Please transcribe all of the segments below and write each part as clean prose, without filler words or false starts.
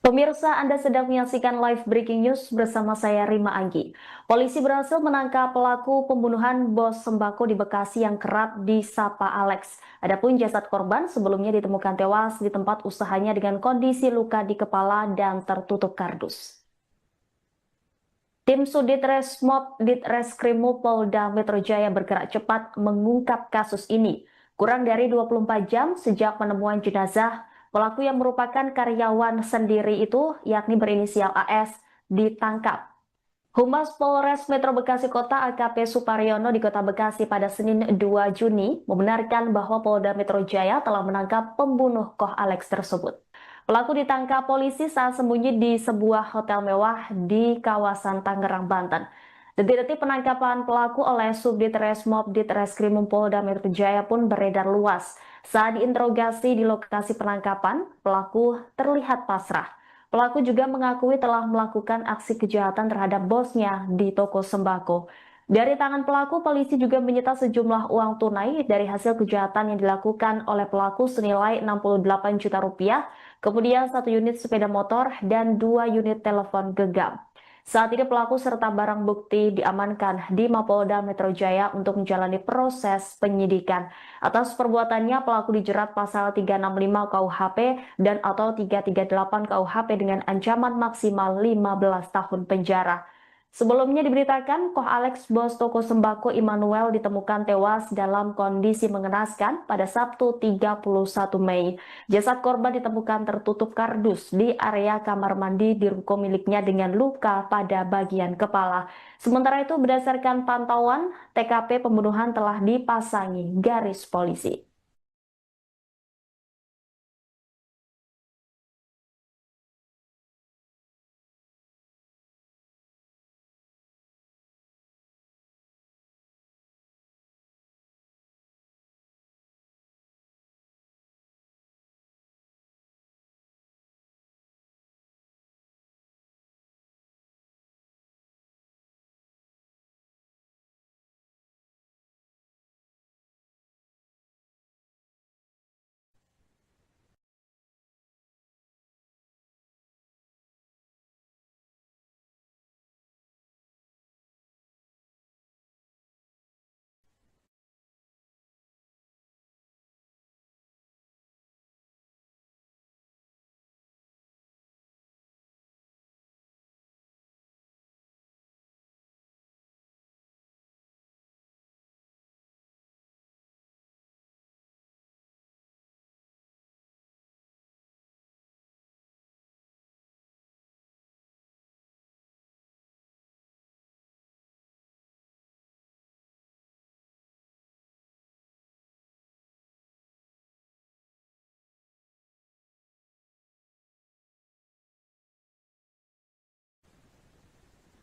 Pemirsa, Anda sedang menyaksikan live breaking news bersama saya Rima Anggi. Polisi berhasil menangkap pelaku pembunuhan bos sembako di Bekasi yang kerap disapa Alex. Adapun jasad korban sebelumnya ditemukan tewas di tempat usahanya dengan kondisi luka di kepala dan tertutup kardus. Tim Sudit Resmob Ditreskrimum Polda Metro Jaya bergerak cepat mengungkap kasus ini. Kurang dari 24 jam sejak penemuan jenazah, pelaku yang merupakan karyawan sendiri itu, yakni berinisial AS, ditangkap. Humas Polres Metro Bekasi Kota AKP Suparyono di Kota Bekasi pada Senin 2 Juni membenarkan bahwa Polda Metro Jaya telah menangkap pembunuh Koh Alex tersebut. Pelaku ditangkap polisi saat sembunyi di sebuah hotel mewah di kawasan Tangerang, Banten. Detik-detik penangkapan pelaku oleh Subdit Resmob Ditreskrimum Polda Metro Jaya pun beredar luas. Saat diinterogasi di lokasi penangkapan, pelaku terlihat pasrah. Pelaku juga mengakui telah melakukan aksi kejahatan terhadap bosnya di toko sembako. Dari tangan pelaku, polisi juga menyita sejumlah uang tunai dari hasil kejahatan yang dilakukan oleh pelaku senilai 68 juta rupiah, kemudian 1 unit sepeda motor dan 2 unit telepon genggam. Saat ini pelaku serta barang bukti diamankan di Mapolda Metro Jaya untuk menjalani proses penyidikan. Atas perbuatannya, pelaku dijerat pasal 365 KUHP dan atau 338 KUHP dengan ancaman maksimal 15 tahun penjara. Sebelumnya diberitakan, Koh Alex, bos toko sembako Immanuel, ditemukan tewas dalam kondisi mengenaskan pada Sabtu 31 Mei. Jasad korban ditemukan tertutup kardus di area kamar mandi di ruko miliknya dengan luka pada bagian kepala. Sementara itu, berdasarkan pantauan, TKP pembunuhan telah dipasangi garis polisi.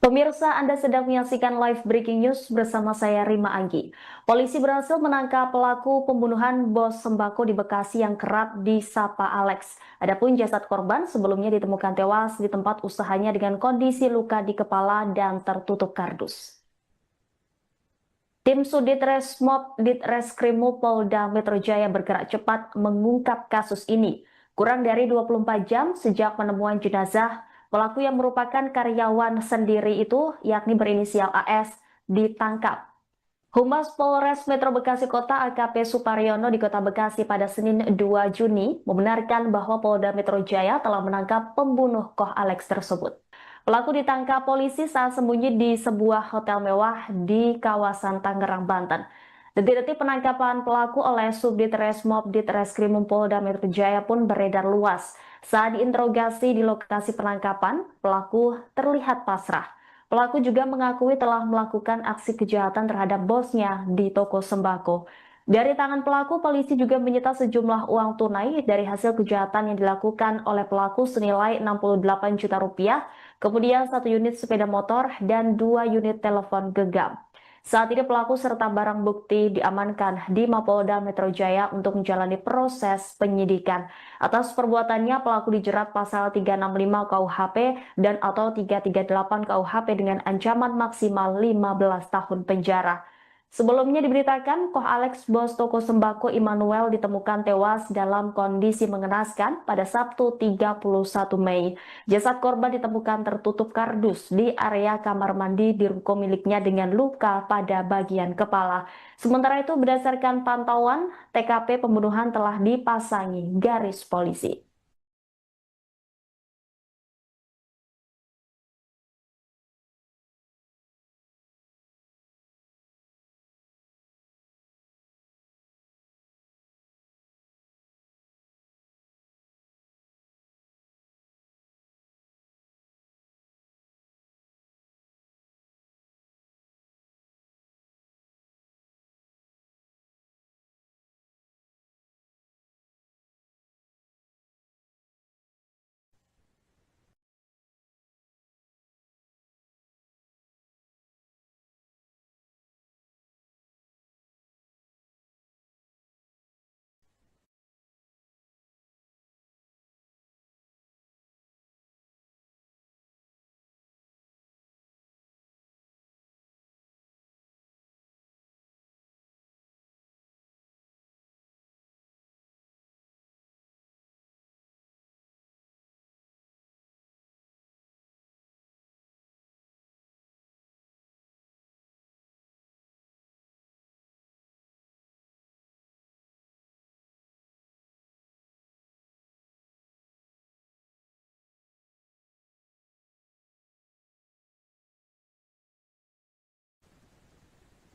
Pemirsa, Anda sedang menyaksikan live breaking news bersama saya Rima Anggi. Polisi berhasil menangkap pelaku pembunuhan bos sembako di Bekasi yang kerap disapa Alex. Adapun jasad korban sebelumnya ditemukan tewas di tempat usahanya dengan kondisi luka di kepala dan tertutup kardus. Tim Sudit Resmob Ditreskrimum Polda Metro Jaya bergerak cepat mengungkap kasus ini. Kurang dari 24 jam sejak penemuan jenazah, pelaku yang merupakan karyawan sendiri itu, yakni berinisial AS, ditangkap. Humas Polres Metro Bekasi Kota AKP Suparyono di Kota Bekasi pada Senin 2 Juni membenarkan bahwa Polda Metro Jaya telah menangkap pembunuh Koh Alex tersebut. Pelaku ditangkap polisi saat sembunyi di sebuah hotel mewah di kawasan Tangerang, Banten. Detik-detik penangkapan pelaku oleh Subdit Resmob Ditreskrimum Polda Metro Jaya pun beredar luas. Saat diinterogasi di lokasi penangkapan, pelaku terlihat pasrah. Pelaku juga mengakui telah melakukan aksi kejahatan terhadap bosnya di toko sembako. Dari tangan pelaku, polisi juga menyita sejumlah uang tunai dari hasil kejahatan yang dilakukan oleh pelaku senilai 68 juta rupiah, kemudian 1 unit sepeda motor dan 2 unit telepon genggam. Saat ini pelaku serta barang bukti diamankan di Mapolda Metro Jaya untuk menjalani proses penyidikan. Atas perbuatannya, pelaku dijerat pasal 365 KUHP dan atau 338 KUHP dengan ancaman maksimal 15 tahun penjara. Sebelumnya diberitakan, Koh Alex, bos toko sembako Immanuel, ditemukan tewas dalam kondisi mengenaskan pada Sabtu 31 Mei. Jasad korban ditemukan tertutup kardus di area kamar mandi di ruko miliknya dengan luka pada bagian kepala. Sementara itu, berdasarkan pantauan, TKP pembunuhan telah dipasangi garis polisi.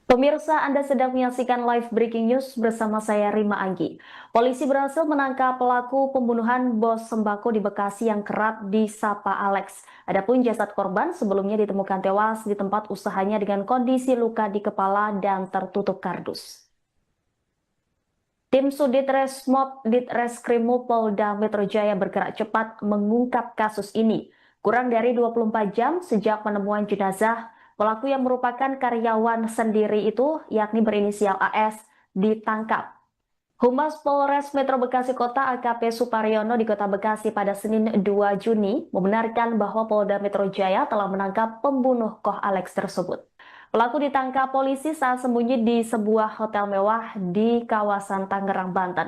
Pemirsa, Anda sedang menyaksikan live breaking news bersama saya Rima Anggi. Polisi berhasil menangkap pelaku pembunuhan bos sembako di Bekasi yang kerap disapa Alex. Adapun jasad korban sebelumnya ditemukan tewas di tempat usahanya dengan kondisi luka di kepala dan tertutup kardus. Tim Sudit Resmob Ditreskrimum Polda Metro Jaya bergerak cepat mengungkap kasus ini. Kurang dari 24 jam sejak penemuan jenazah, pelaku yang merupakan karyawan sendiri itu, yakni berinisial AS, ditangkap. Humas Polres Metro Bekasi Kota AKP Suparyono di Kota Bekasi pada Senin 2 Juni membenarkan bahwa Polda Metro Jaya telah menangkap pembunuh Koh Alex tersebut. Pelaku ditangkap polisi saat sembunyi di sebuah hotel mewah di kawasan Tangerang, Banten.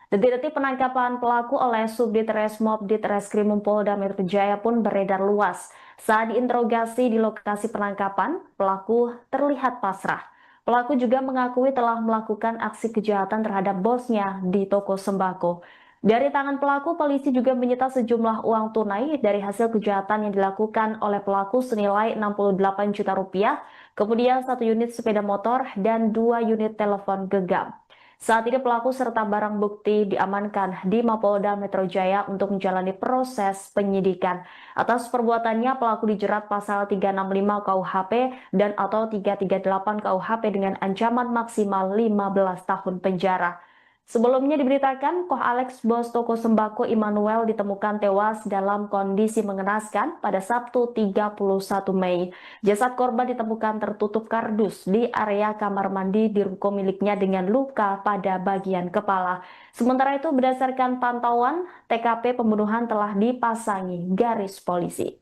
Detik-detik penangkapan pelaku oleh Subdit Resmob Ditreskrimum Polda Metro Jaya pun beredar luas. Saat diinterogasi di lokasi penangkapan, pelaku terlihat pasrah. Pelaku juga mengakui telah melakukan aksi kejahatan terhadap bosnya di toko sembako. Dari tangan pelaku, polisi juga menyita sejumlah uang tunai dari hasil kejahatan yang dilakukan oleh pelaku senilai 68 juta rupiah, kemudian 1 unit sepeda motor dan 2 unit telepon genggam. Saat ini pelaku serta barang bukti diamankan di Mapolda Metro Jaya untuk menjalani proses penyidikan. Atas perbuatannya, pelaku dijerat pasal 365 KUHP dan atau 338 KUHP dengan ancaman maksimal 15 tahun penjara. Sebelumnya diberitakan, Koh Alex, bos toko sembako Immanuel, ditemukan tewas dalam kondisi mengenaskan pada Sabtu 31 Mei. Jasad korban ditemukan tertutup kardus di area kamar mandi di ruko miliknya dengan luka pada bagian kepala. Sementara itu, berdasarkan pantauan, TKP pembunuhan telah dipasangi garis polisi.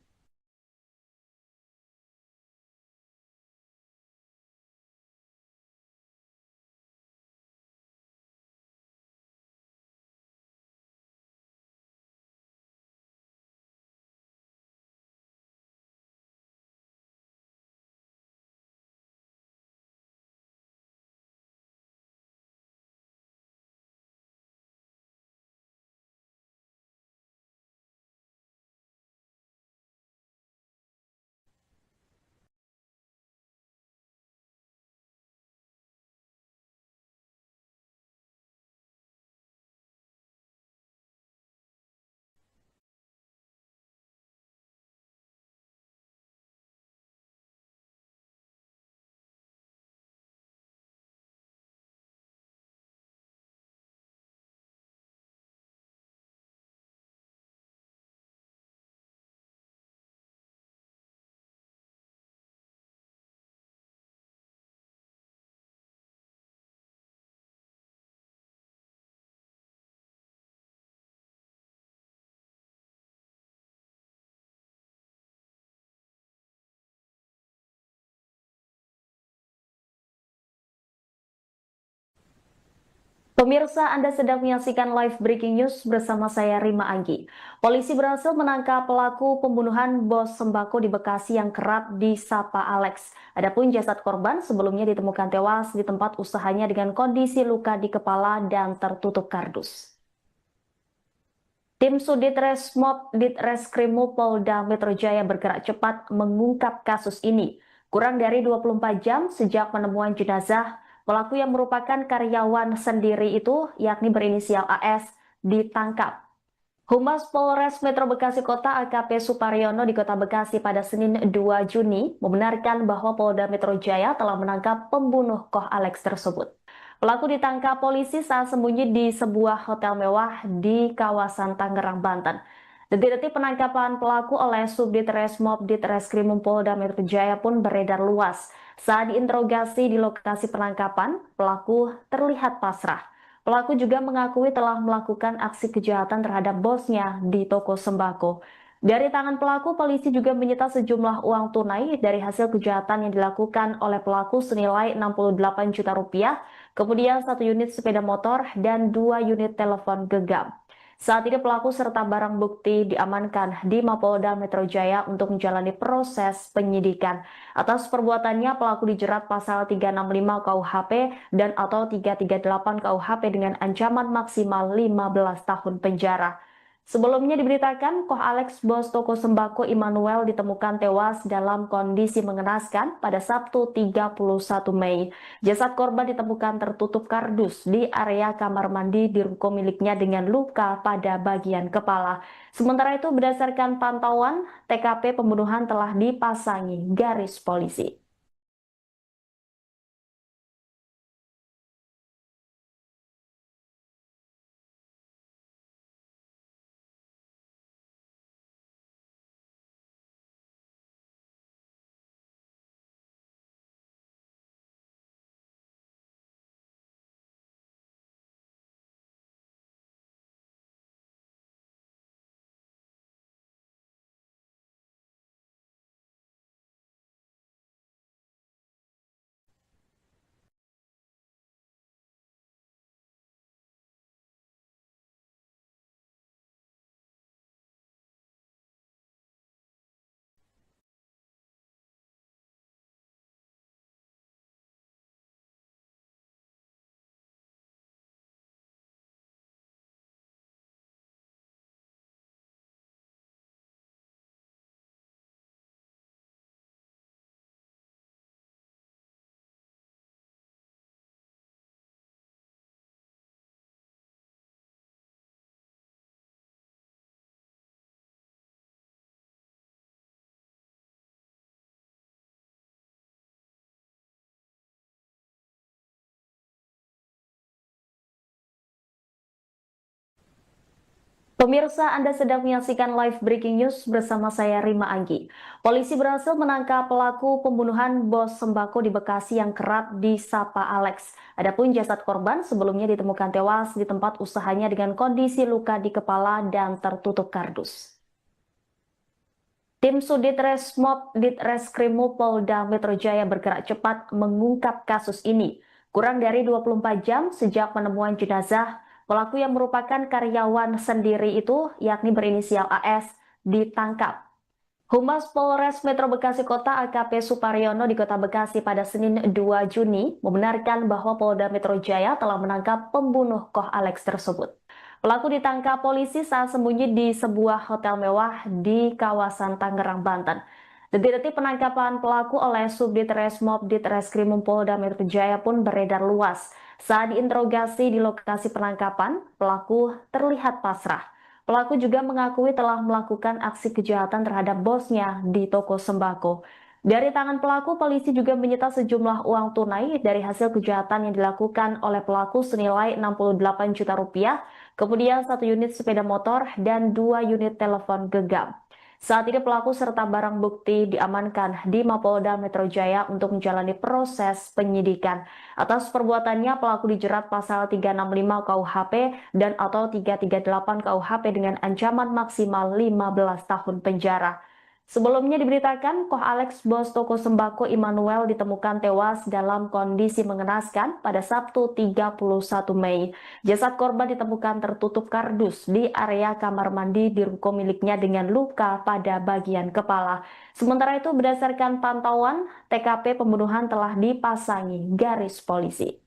Pemirsa, Anda sedang menyaksikan live breaking news bersama saya Rima Anggi. Polisi berhasil menangkap pelaku pembunuhan bos sembako di Bekasi yang kerap disapa Alex. Adapun jasad korban sebelumnya ditemukan tewas di tempat usahanya dengan kondisi luka di kepala dan tertutup kardus. Tim Sudit Resmob Ditreskrimum Polda Metro Jaya bergerak cepat mengungkap kasus ini. Kurang dari 24 jam sejak penemuan jenazah, pelaku yang merupakan karyawan sendiri itu, yakni berinisial AS, ditangkap. Humas Polres Metro Bekasi Kota AKP Suparyono di Kota Bekasi pada Senin 2 Juni membenarkan bahwa Polda Metro Jaya telah menangkap pembunuh Koh Alex tersebut. Pelaku ditangkap polisi saat sembunyi di sebuah hotel mewah di kawasan Tangerang, Banten. Detik-detik penangkapan pelaku oleh Subdit Resmob Ditreskrimum Polda Metro Jaya pun beredar luas. Saat diinterogasi di lokasi penangkapan, pelaku terlihat pasrah. Pelaku juga mengakui telah melakukan aksi kejahatan terhadap bosnya di toko sembako. Dari tangan pelaku, polisi juga menyita sejumlah uang tunai dari hasil kejahatan yang dilakukan oleh pelaku senilai 68 juta rupiah, kemudian 1 unit sepeda motor dan 2 unit telepon genggam. Saat ini pelaku serta barang bukti diamankan di Mapolda Metro Jaya untuk menjalani proses penyidikan. Atas perbuatannya, pelaku dijerat pasal 365 KUHP dan atau 338 KUHP dengan ancaman maksimal 15 tahun penjara. Sebelumnya diberitakan, Koh Alex, bos toko sembako Immanuel, ditemukan tewas dalam kondisi mengenaskan pada Sabtu 31 Mei. Jasad korban ditemukan tertutup kardus di area kamar mandi di ruko miliknya dengan luka pada bagian kepala. Sementara itu, berdasarkan pantauan, TKP pembunuhan telah dipasangi garis polisi. Pemirsa, Anda sedang menyaksikan live breaking news bersama saya Rima Anggi. Polisi berhasil menangkap pelaku pembunuhan bos sembako di Bekasi yang kerap disapa Alex. Adapun jasad korban sebelumnya ditemukan tewas di tempat usahanya dengan kondisi luka di kepala dan tertutup kardus. Tim Sudit Resmob Ditreskrimum Polda Metro Jaya bergerak cepat mengungkap kasus ini. Kurang dari 24 jam sejak penemuan jenazah, pelaku yang merupakan karyawan sendiri itu, yakni berinisial AS, ditangkap. Humas Polres Metro Bekasi Kota AKP Suparyono di Kota Bekasi pada Senin 2 Juni membenarkan bahwa Polda Metro Jaya telah menangkap pembunuh Koh Alex tersebut. Pelaku ditangkap polisi saat sembunyi di sebuah hotel mewah di kawasan Tangerang, Banten. Detik-detik penangkapan pelaku oleh Subdit Resmob Ditreskrimum Polda Metro Jaya pun beredar luas. Saat diinterogasi di lokasi penangkapan, pelaku terlihat pasrah. Pelaku juga mengakui telah melakukan aksi kejahatan terhadap bosnya di toko sembako. Dari tangan pelaku, polisi juga menyita sejumlah uang tunai dari hasil kejahatan yang dilakukan oleh pelaku senilai 68 juta rupiah, kemudian 1 unit sepeda motor dan 2 unit telepon genggam. Saat ini pelaku serta barang bukti diamankan di Mapolda Metro Jaya untuk menjalani proses penyidikan. Atas perbuatannya, pelaku dijerat pasal 365 KUHP dan atau 338 KUHP dengan ancaman maksimal 15 tahun penjara. Sebelumnya diberitakan, Koh Alex, bos toko sembako Immanuel, ditemukan tewas dalam kondisi mengenaskan pada Sabtu 31 Mei. Jasad korban ditemukan tertutup kardus di area kamar mandi di ruko miliknya dengan luka pada bagian kepala. Sementara itu, berdasarkan pantauan, TKP pembunuhan telah dipasangi garis polisi.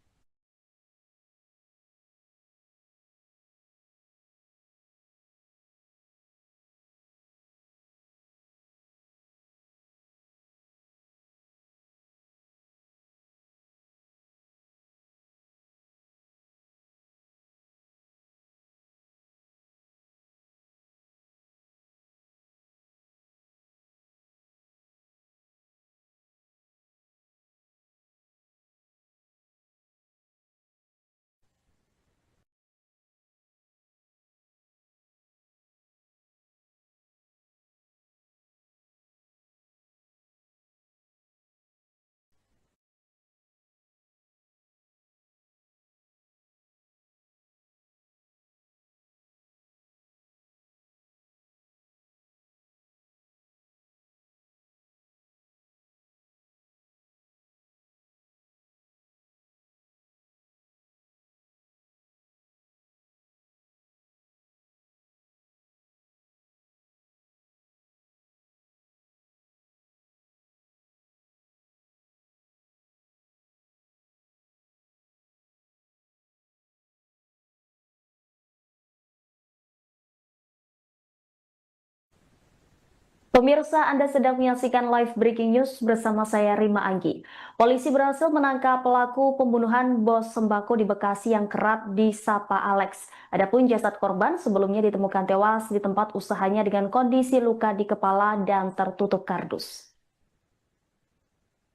Pemirsa, Anda sedang menyaksikan live breaking news bersama saya Rima Anggi. Polisi berhasil menangkap pelaku pembunuhan bos sembako di Bekasi yang kerap disapa Alex. Adapun jasad korban sebelumnya ditemukan tewas di tempat usahanya dengan kondisi luka di kepala dan tertutup kardus.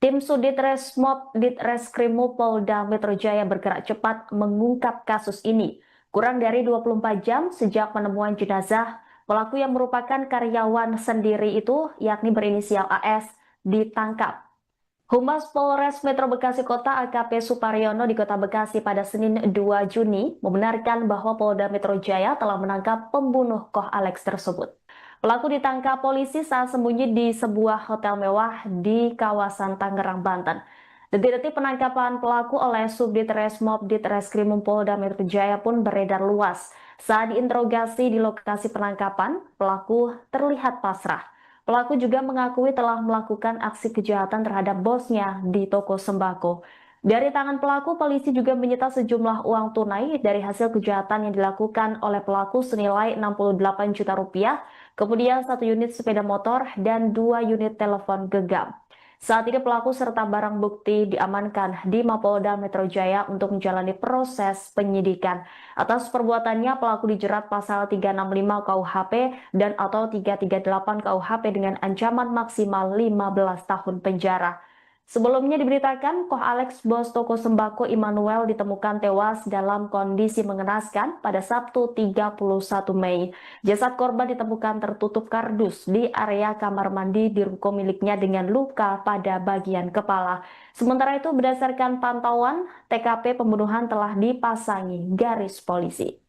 Tim Sudit Resmob Ditreskrimum Polda Metro Jaya bergerak cepat mengungkap kasus ini. Kurang dari 24 jam sejak penemuan jenazah, pelaku yang merupakan karyawan sendiri itu, yakni berinisial AS, ditangkap. Humas Polres Metro Bekasi Kota AKP Suparyono di Kota Bekasi pada Senin 2 Juni membenarkan bahwa Polda Metro Jaya telah menangkap pembunuh Koh Alex tersebut. Pelaku ditangkap polisi saat sembunyi di sebuah hotel mewah di kawasan Tangerang, Banten. Detik-detik penangkapan pelaku oleh Subdit Resmob Ditreskrimum Polda Metro Jaya pun beredar luas. Saat diinterogasi di lokasi penangkapan, pelaku terlihat pasrah. Pelaku juga mengakui telah melakukan aksi kejahatan terhadap bosnya di toko sembako. Dari tangan pelaku, polisi juga menyita sejumlah uang tunai dari hasil kejahatan yang dilakukan oleh pelaku senilai 68 juta rupiah, kemudian 1 unit sepeda motor dan 2 unit telepon genggam. Saat ini pelaku serta barang bukti diamankan di Mapolda Metro Jaya untuk menjalani proses penyidikan. Atas perbuatannya, pelaku dijerat pasal 365 KUHP dan atau 338 KUHP dengan ancaman maksimal 15 tahun penjara. Sebelumnya diberitakan, Koh Alex, bos toko sembako Immanuel, ditemukan tewas dalam kondisi mengenaskan pada Sabtu 31 Mei. Jasad korban ditemukan tertutup kardus di area kamar mandi di ruko miliknya dengan luka pada bagian kepala. Sementara itu, berdasarkan pantauan, TKP pembunuhan telah dipasangi garis polisi.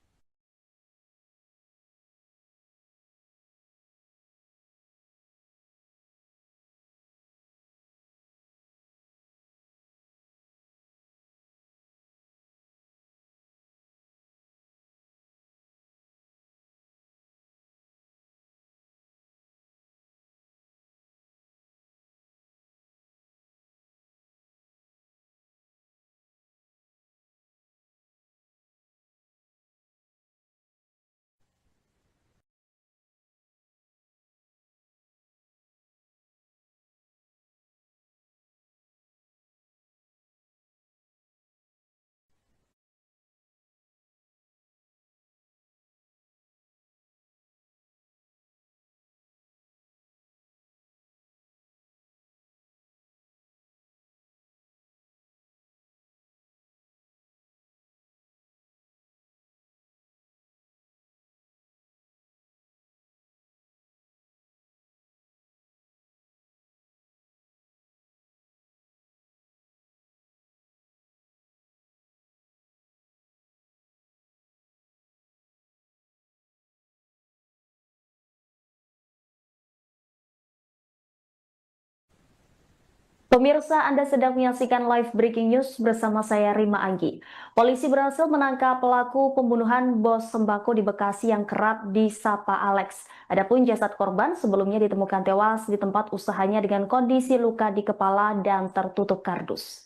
Pemirsa, Anda sedang menyaksikan live breaking news bersama saya Rima Anggi. Polisi berhasil menangkap pelaku pembunuhan bos sembako di Bekasi yang kerap disapa Alex. Adapun jasad korban sebelumnya ditemukan tewas di tempat usahanya dengan kondisi luka di kepala dan tertutup kardus.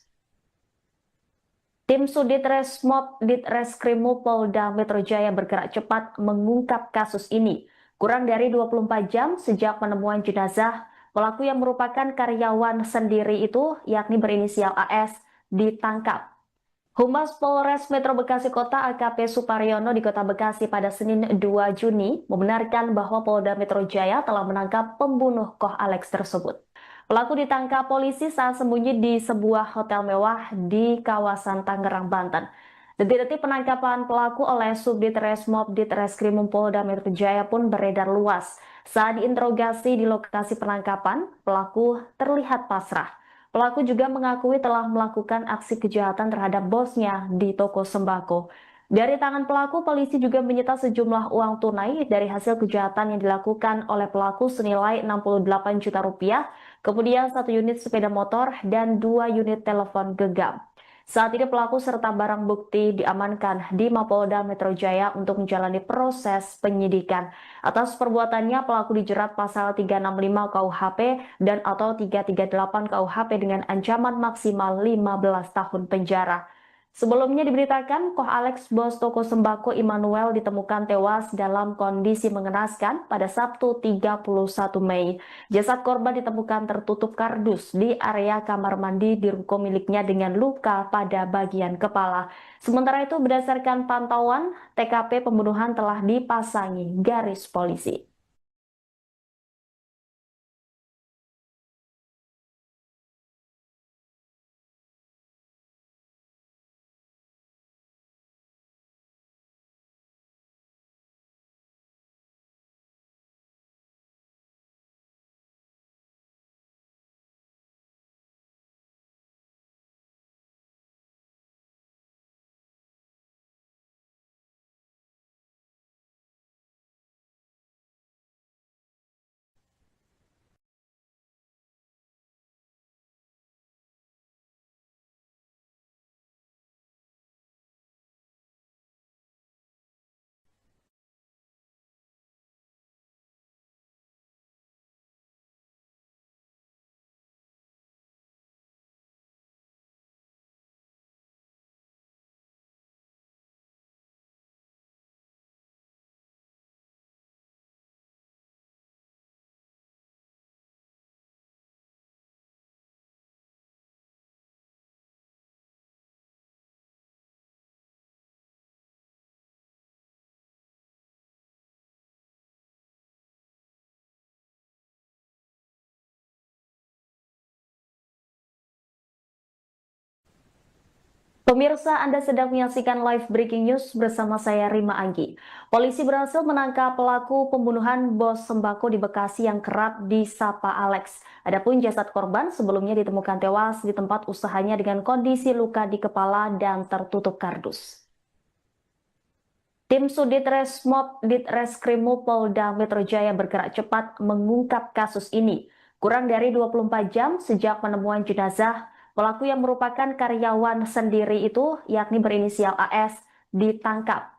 Tim Sudit Resmob Ditreskrimum Polda Metro Jaya bergerak cepat mengungkap kasus ini. Kurang dari 24 jam sejak penemuan jenazah, pelaku yang merupakan karyawan sendiri itu, yakni berinisial AS, ditangkap. Humas Polres Metro Bekasi Kota AKP Suparyono di Kota Bekasi pada Senin 2 Juni membenarkan bahwa Polda Metro Jaya telah menangkap pembunuh Koh Alex tersebut. Pelaku ditangkap polisi saat sembunyi di sebuah hotel mewah di kawasan Tangerang, Banten. Detik-detik penangkapan pelaku oleh Subdit Resmob Ditreskrimum Polda Metro Jaya pun beredar luas. Saat diinterogasi di lokasi penangkapan, pelaku terlihat pasrah. Pelaku juga mengakui telah melakukan aksi kejahatan terhadap bosnya di toko sembako. Dari tangan pelaku, polisi juga menyita sejumlah uang tunai dari hasil kejahatan yang dilakukan oleh pelaku senilai 68 juta rupiah, kemudian 1 unit sepeda motor dan 2 unit telepon genggam. Saat ini pelaku serta barang bukti diamankan di Mapolda Metro Jaya untuk menjalani proses penyidikan. Atas perbuatannya, pelaku dijerat pasal 365 KUHP dan atau 338 KUHP dengan ancaman maksimal 15 tahun penjara. Sebelumnya diberitakan, Koh Alex, bos toko sembako Immanuel, ditemukan tewas dalam kondisi mengenaskan pada Sabtu 31 Mei. Jasad korban ditemukan tertutup kardus di area kamar mandi di ruko miliknya dengan luka pada bagian kepala. Sementara itu, berdasarkan pantauan, TKP pembunuhan telah dipasangi garis polisi. Pemirsa, Anda sedang menyaksikan live breaking news bersama saya Rima Anggi. Polisi berhasil menangkap pelaku pembunuhan bos sembako di Bekasi yang kerap disapa Alex. Adapun jasad korban sebelumnya ditemukan tewas di tempat usahanya dengan kondisi luka di kepala dan tertutup kardus. Tim Sudit Resmob Ditreskrimum Polda Metro Jaya bergerak cepat mengungkap kasus ini. Kurang dari 24 jam sejak penemuan jenazah, pelaku yang merupakan karyawan sendiri itu, yakni berinisial AS, ditangkap.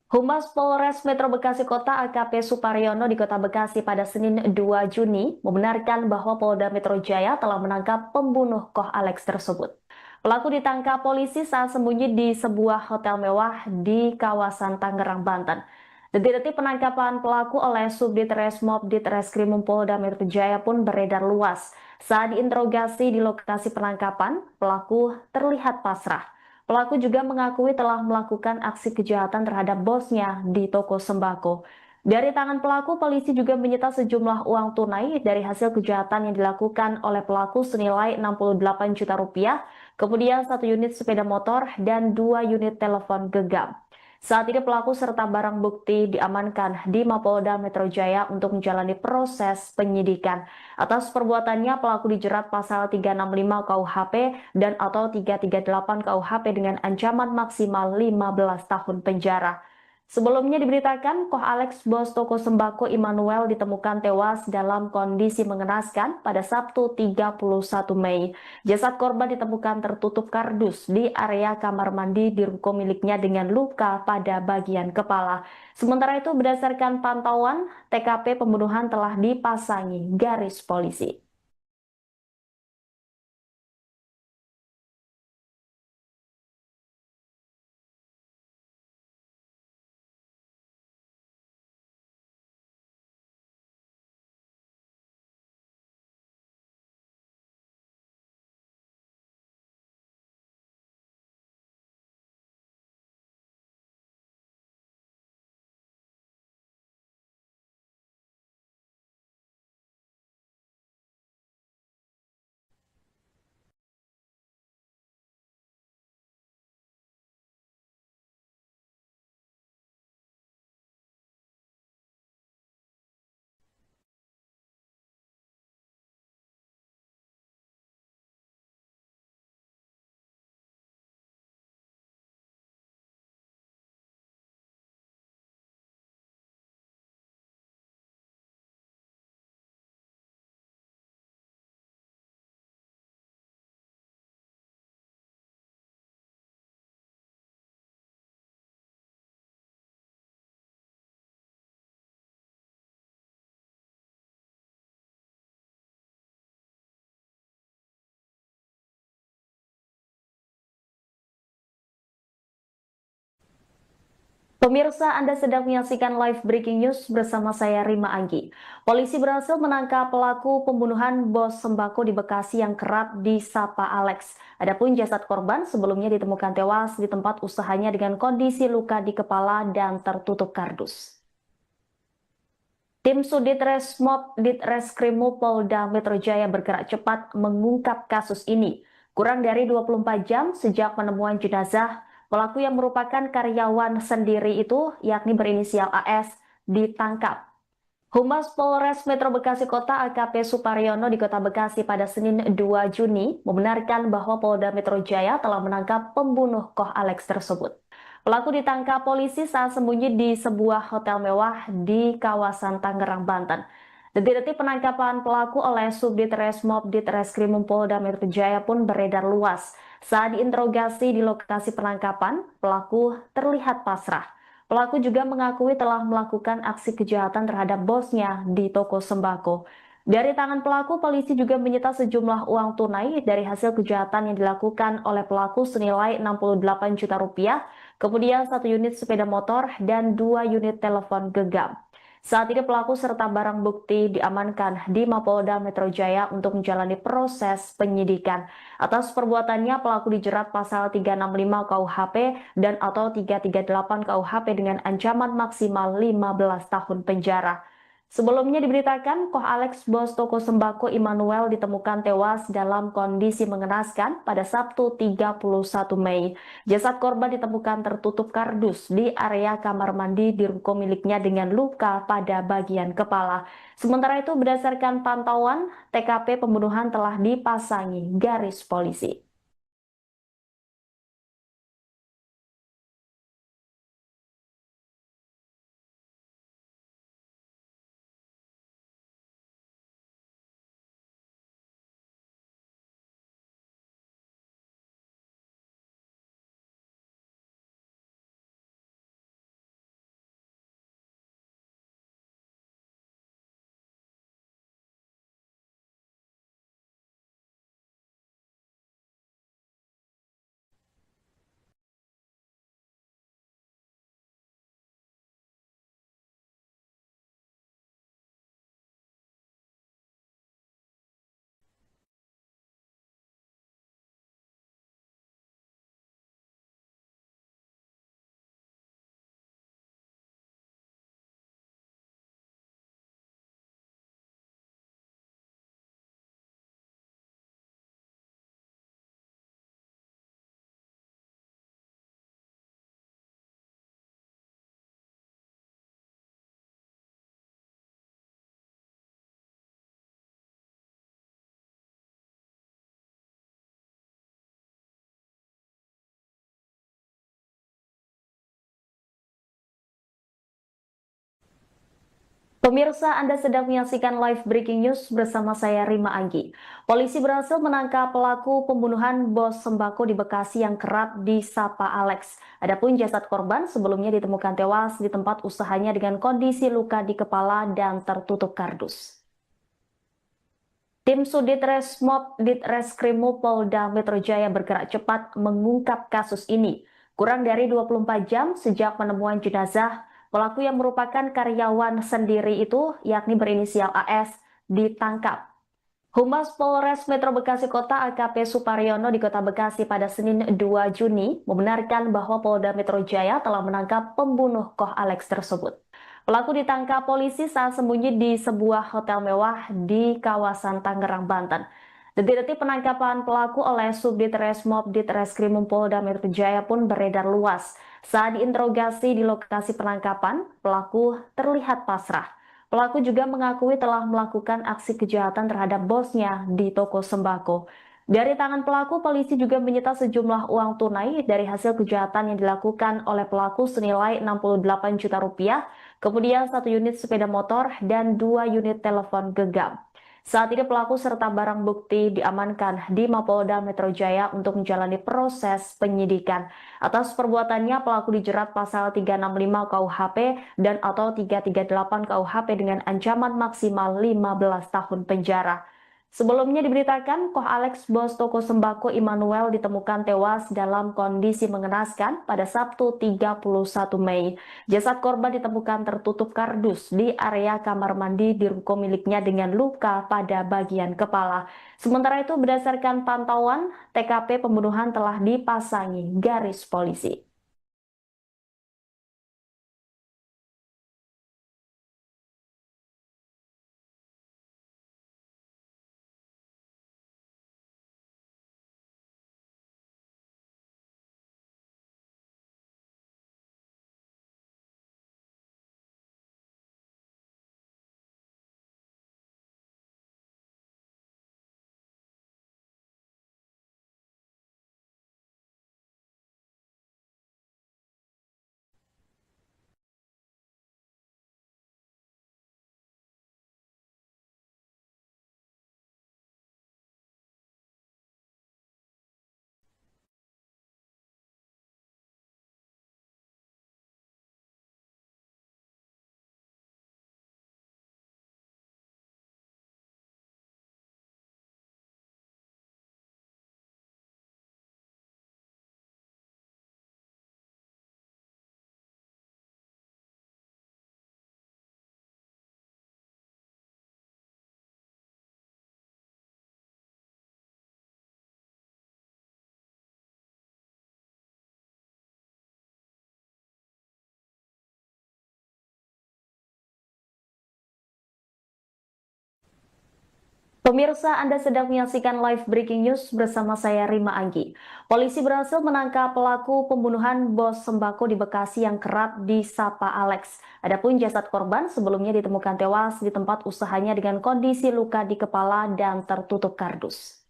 Humas Polres Metro Bekasi Kota AKP Suparyono di Kota Bekasi pada Senin 2 Juni membenarkan bahwa Polda Metro Jaya telah menangkap pembunuh Koh Alex tersebut. Pelaku ditangkap polisi saat sembunyi di sebuah hotel mewah di kawasan Tangerang, Banten. Detik-detik penangkapan pelaku oleh Subdit Resmob Ditreskrimum Polda Metro Jaya pun beredar luas. Saat diinterogasi di lokasi penangkapan, pelaku terlihat pasrah. Pelaku juga mengakui telah melakukan aksi kejahatan terhadap bosnya di toko sembako. Dari tangan pelaku, polisi juga menyita sejumlah uang tunai dari hasil kejahatan yang dilakukan oleh pelaku senilai 68 juta rupiah, kemudian 1 unit sepeda motor dan 2 unit telepon genggam. Saat ini pelaku serta barang bukti diamankan di Mapolda Metro Jaya untuk menjalani proses penyidikan. Atas perbuatannya, pelaku dijerat pasal 365 KUHP dan atau 338 KUHP dengan ancaman maksimal 15 tahun penjara. Sebelumnya diberitakan, Koh Alex, bos toko sembako Immanuel, ditemukan tewas dalam kondisi mengenaskan pada Sabtu 31 Mei. Jasad korban ditemukan tertutup kardus di area kamar mandi di ruko miliknya dengan luka pada bagian kepala. Sementara itu, berdasarkan pantauan, TKP pembunuhan telah dipasangi garis polisi. Pemirsa, Anda sedang menyaksikan live breaking news bersama saya Rima Anggi. Polisi berhasil menangkap pelaku pembunuhan bos sembako di Bekasi yang kerap disapa Alex. Adapun jasad korban sebelumnya ditemukan tewas di tempat usahanya dengan kondisi luka di kepala dan tertutup kardus. Tim Sudit Resmob Ditreskrimum Polda Metro Jaya bergerak cepat mengungkap kasus ini. Kurang dari 24 jam sejak penemuan jenazah, pelaku yang merupakan karyawan sendiri itu, yakni berinisial AS, ditangkap. Humas Polres Metro Bekasi Kota AKP Suparyono di Kota Bekasi pada Senin 2 Juni membenarkan bahwa Polda Metro Jaya telah menangkap pembunuh Koh Alex tersebut. Pelaku ditangkap polisi saat sembunyi di sebuah hotel mewah di kawasan Tangerang, Banten. Detik-detik penangkapan pelaku oleh Subdit Resmob Ditreskrimum Polda Metro Jaya pun beredar luas. Saat diinterogasi di lokasi penangkapan, pelaku terlihat pasrah. Pelaku juga mengakui telah melakukan aksi kejahatan terhadap bosnya di toko sembako. Dari tangan pelaku, polisi juga menyita sejumlah uang tunai dari hasil kejahatan yang dilakukan oleh pelaku senilai 68 juta rupiah, kemudian 1 unit sepeda motor dan 2 unit telepon genggam. Saat ini pelaku serta barang bukti diamankan di Mapolda Metro Jaya untuk menjalani proses penyidikan. Atas perbuatannya, pelaku dijerat pasal 365 KUHP dan atau 338 KUHP dengan ancaman maksimal 15 tahun penjara. Sebelumnya diberitakan, Koh Alex, bos toko sembako Immanuel, ditemukan tewas dalam kondisi mengenaskan pada Sabtu 31 Mei. Jasad korban ditemukan tertutup kardus di area kamar mandi di ruko miliknya dengan luka pada bagian kepala. Sementara itu, berdasarkan pantauan, TKP pembunuhan telah dipasangi garis polisi. Pemirsa, Anda sedang menyaksikan live breaking news bersama saya Rima Anggi. Polisi berhasil menangkap pelaku pembunuhan bos sembako di Bekasi yang kerap disapa Alex. Adapun jasad korban sebelumnya ditemukan tewas di tempat usahanya dengan kondisi luka di kepala dan tertutup kardus. Tim Sudit Resmob Ditreskrimum Polda Metro Jaya bergerak cepat mengungkap kasus ini. Kurang dari 24 jam sejak penemuan jenazah, pelaku yang merupakan karyawan sendiri itu, yakni berinisial AS, ditangkap. Humas Polres Metro Bekasi Kota AKP Suparyono di Kota Bekasi pada Senin 2 Juni membenarkan bahwa Polda Metro Jaya telah menangkap pembunuh Koh Alex tersebut. Pelaku ditangkap polisi saat sembunyi di sebuah hotel mewah di kawasan Tangerang, Banten. Detik-detik penangkapan pelaku oleh Subdit Resmob Ditreskrimum Polda Metro Jaya pun beredar luas. Saat diinterogasi di lokasi penangkapan, pelaku terlihat pasrah. Pelaku juga mengakui telah melakukan aksi kejahatan terhadap bosnya di toko sembako. Dari tangan pelaku, polisi juga menyita sejumlah uang tunai dari hasil kejahatan yang dilakukan oleh pelaku senilai 68 juta rupiah, kemudian 1 unit sepeda motor dan 2 unit telepon genggam. Saat ini pelaku serta barang bukti diamankan di Mapolda Metro Jaya untuk menjalani proses penyidikan. Atas perbuatannya, pelaku dijerat pasal 365 KUHP dan atau 338 KUHP dengan ancaman maksimal 15 tahun penjara. Sebelumnya diberitakan, Koh Alex, bos toko sembako Immanuel, ditemukan tewas dalam kondisi mengenaskan pada Sabtu 31 Mei. Jasad korban ditemukan tertutup kardus di area kamar mandi di ruko miliknya dengan luka pada bagian kepala. Sementara itu, berdasarkan pantauan, TKP pembunuhan telah dipasangi garis polisi. Pemirsa, Anda sedang menyaksikan live breaking news bersama saya Rima Anggi. Polisi berhasil menangkap pelaku pembunuhan bos sembako di Bekasi yang kerap disapa Alex. Adapun jasad korban sebelumnya ditemukan tewas di tempat usahanya dengan kondisi luka di kepala dan tertutup kardus.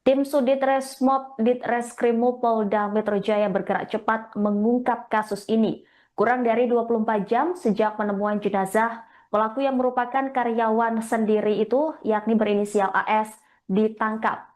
Tim Sudit Resmob Ditreskrimum Polda Metro Jaya bergerak cepat mengungkap kasus ini. Kurang dari 24 jam sejak penemuan jenazah, pelaku yang merupakan karyawan sendiri itu, yakni berinisial AS, ditangkap.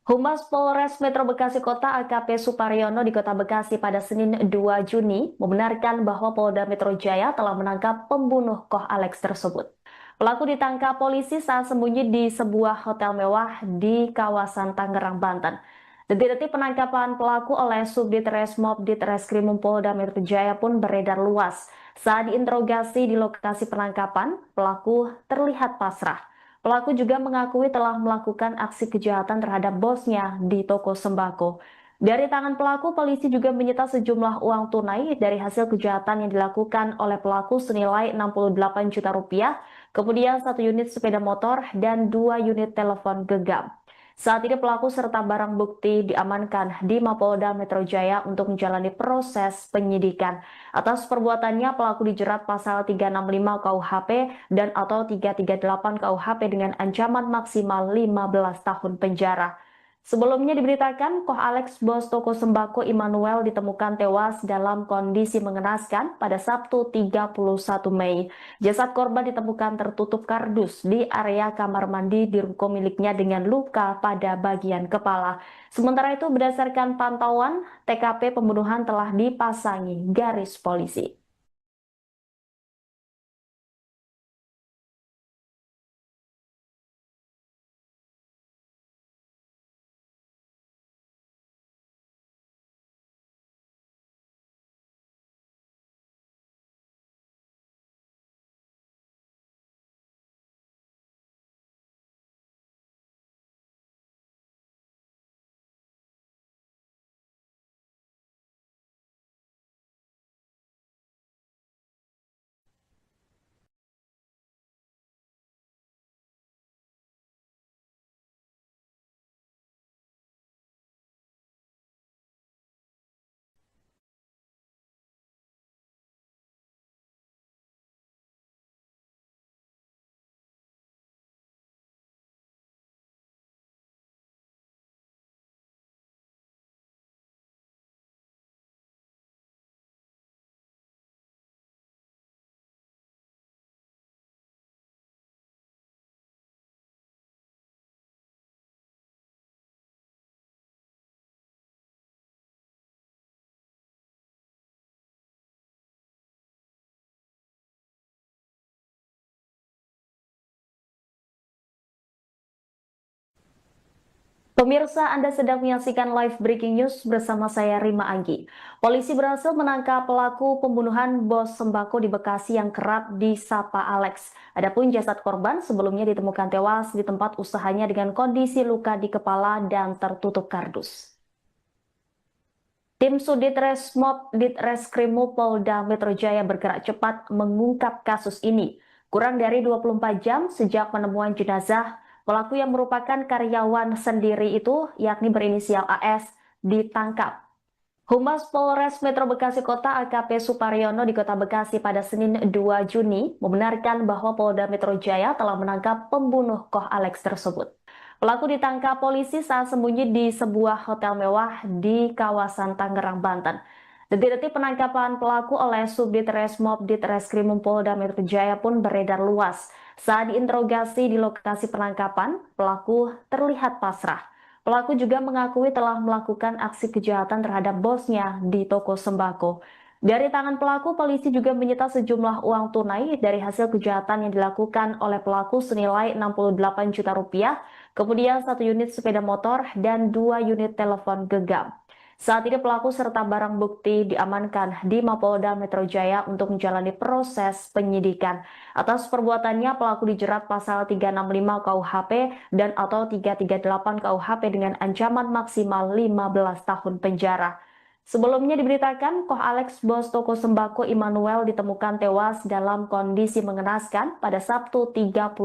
Humas Polres Metro Bekasi Kota AKP Suparyono di Kota Bekasi pada Senin 2 Juni membenarkan bahwa Polda Metro Jaya telah menangkap pembunuh Koh Alex tersebut. Pelaku ditangkap polisi saat sembunyi di sebuah hotel mewah di kawasan Tangerang, Banten. Detik-detik penangkapan pelaku oleh Subdit Resmob Ditreskrimum Polda Metro Jaya pun beredar luas. Saat diinterogasi di lokasi penangkapan, pelaku terlihat pasrah. Pelaku juga mengakui telah melakukan aksi kejahatan terhadap bosnya di toko sembako. Dari tangan pelaku, polisi juga menyita sejumlah uang tunai dari hasil kejahatan yang dilakukan oleh pelaku senilai 68 juta rupiah, kemudian 1 unit sepeda motor dan 2 unit telepon genggam. Saat ini pelaku serta barang bukti diamankan di Mapolda Metro Jaya untuk menjalani proses penyidikan. Atas perbuatannya, pelaku dijerat pasal 365 KUHP dan atau 338 KUHP dengan ancaman maksimal 15 tahun penjara. Sebelumnya diberitakan, Koh Alex, bos toko sembako Immanuel, ditemukan tewas dalam kondisi mengenaskan pada Sabtu 31 Mei. Jasad korban ditemukan tertutup kardus di area kamar mandi di ruko miliknya dengan luka pada bagian kepala. Sementara itu, berdasarkan pantauan, TKP pembunuhan telah dipasangi garis polisi. Pemirsa, Anda sedang menyaksikan live breaking news bersama saya Rima Anggi. Polisi berhasil menangkap pelaku pembunuhan bos sembako di Bekasi yang kerap disapa Alex. Adapun jasad korban sebelumnya ditemukan tewas di tempat usahanya dengan kondisi luka di kepala dan tertutup kardus. Tim Sudit Resmob Ditreskrimum Polda Metro Jaya bergerak cepat mengungkap kasus ini. Kurang dari 24 jam sejak penemuan jenazah, pelaku yang merupakan karyawan sendiri itu, yakni berinisial AS, ditangkap. Humas Polres Metro Bekasi Kota AKP Suparyono di Kota Bekasi pada Senin 2 Juni membenarkan bahwa Polda Metro Jaya telah menangkap pembunuh Koh Alex tersebut. Pelaku ditangkap polisi saat sembunyi di sebuah hotel mewah di kawasan Tangerang, Banten. Detik-detik penangkapan pelaku oleh Subdit Resmob Ditreskrimum Polda Metro Jaya pun beredar luas. Saat diinterogasi di lokasi penangkapan, pelaku terlihat pasrah. Pelaku juga mengakui telah melakukan aksi kejahatan terhadap bosnya di toko sembako. Dari tangan pelaku, polisi juga menyita sejumlah uang tunai dari hasil kejahatan yang dilakukan oleh pelaku senilai 68 juta rupiah, kemudian 1 unit sepeda motor dan 2 unit telepon genggam. Saat ini pelaku serta barang bukti diamankan di Mapolda Metro Jaya untuk menjalani proses penyidikan. Atas perbuatannya, pelaku dijerat pasal 365 KUHP dan atau 338 KUHP dengan ancaman maksimal 15 tahun penjara. Sebelumnya diberitakan, Koh Alex, bos toko sembako Immanuel, ditemukan tewas dalam kondisi mengenaskan pada Sabtu 31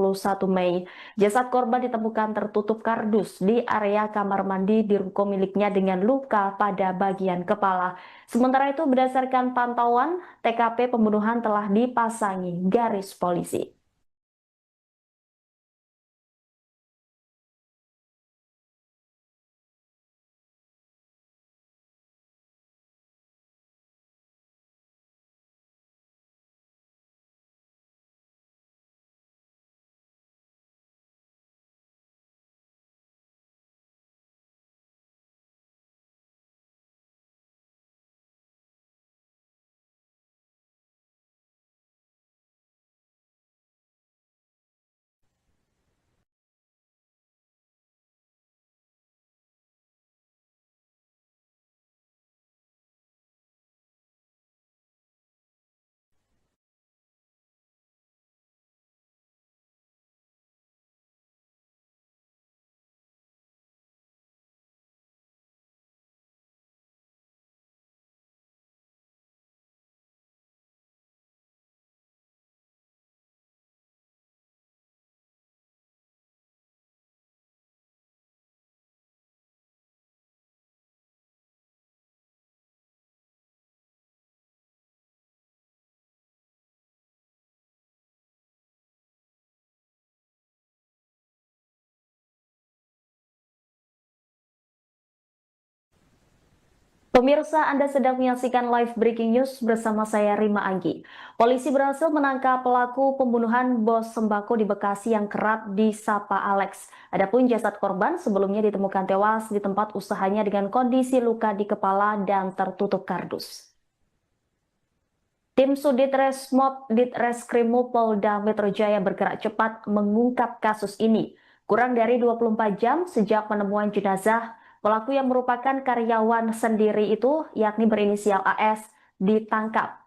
Mei. Jasad korban ditemukan tertutup kardus di area kamar mandi di ruko miliknya dengan luka pada bagian kepala. Sementara itu, berdasarkan pantauan, TKP pembunuhan telah dipasangi garis polisi. Pemirsa, Anda sedang menyaksikan live breaking news bersama saya Rima Anggi. Polisi berhasil menangkap pelaku pembunuhan bos sembako di Bekasi yang kerap disapa Alex. Adapun jasad korban sebelumnya ditemukan tewas di tempat usahanya dengan kondisi luka di kepala dan tertutup kardus. Tim Sudit Resmob Ditreskrimum Polda Metro Jaya bergerak cepat mengungkap kasus ini. Kurang dari 24 jam sejak penemuan jenazah, pelaku yang merupakan karyawan sendiri itu, yakni berinisial AS, ditangkap.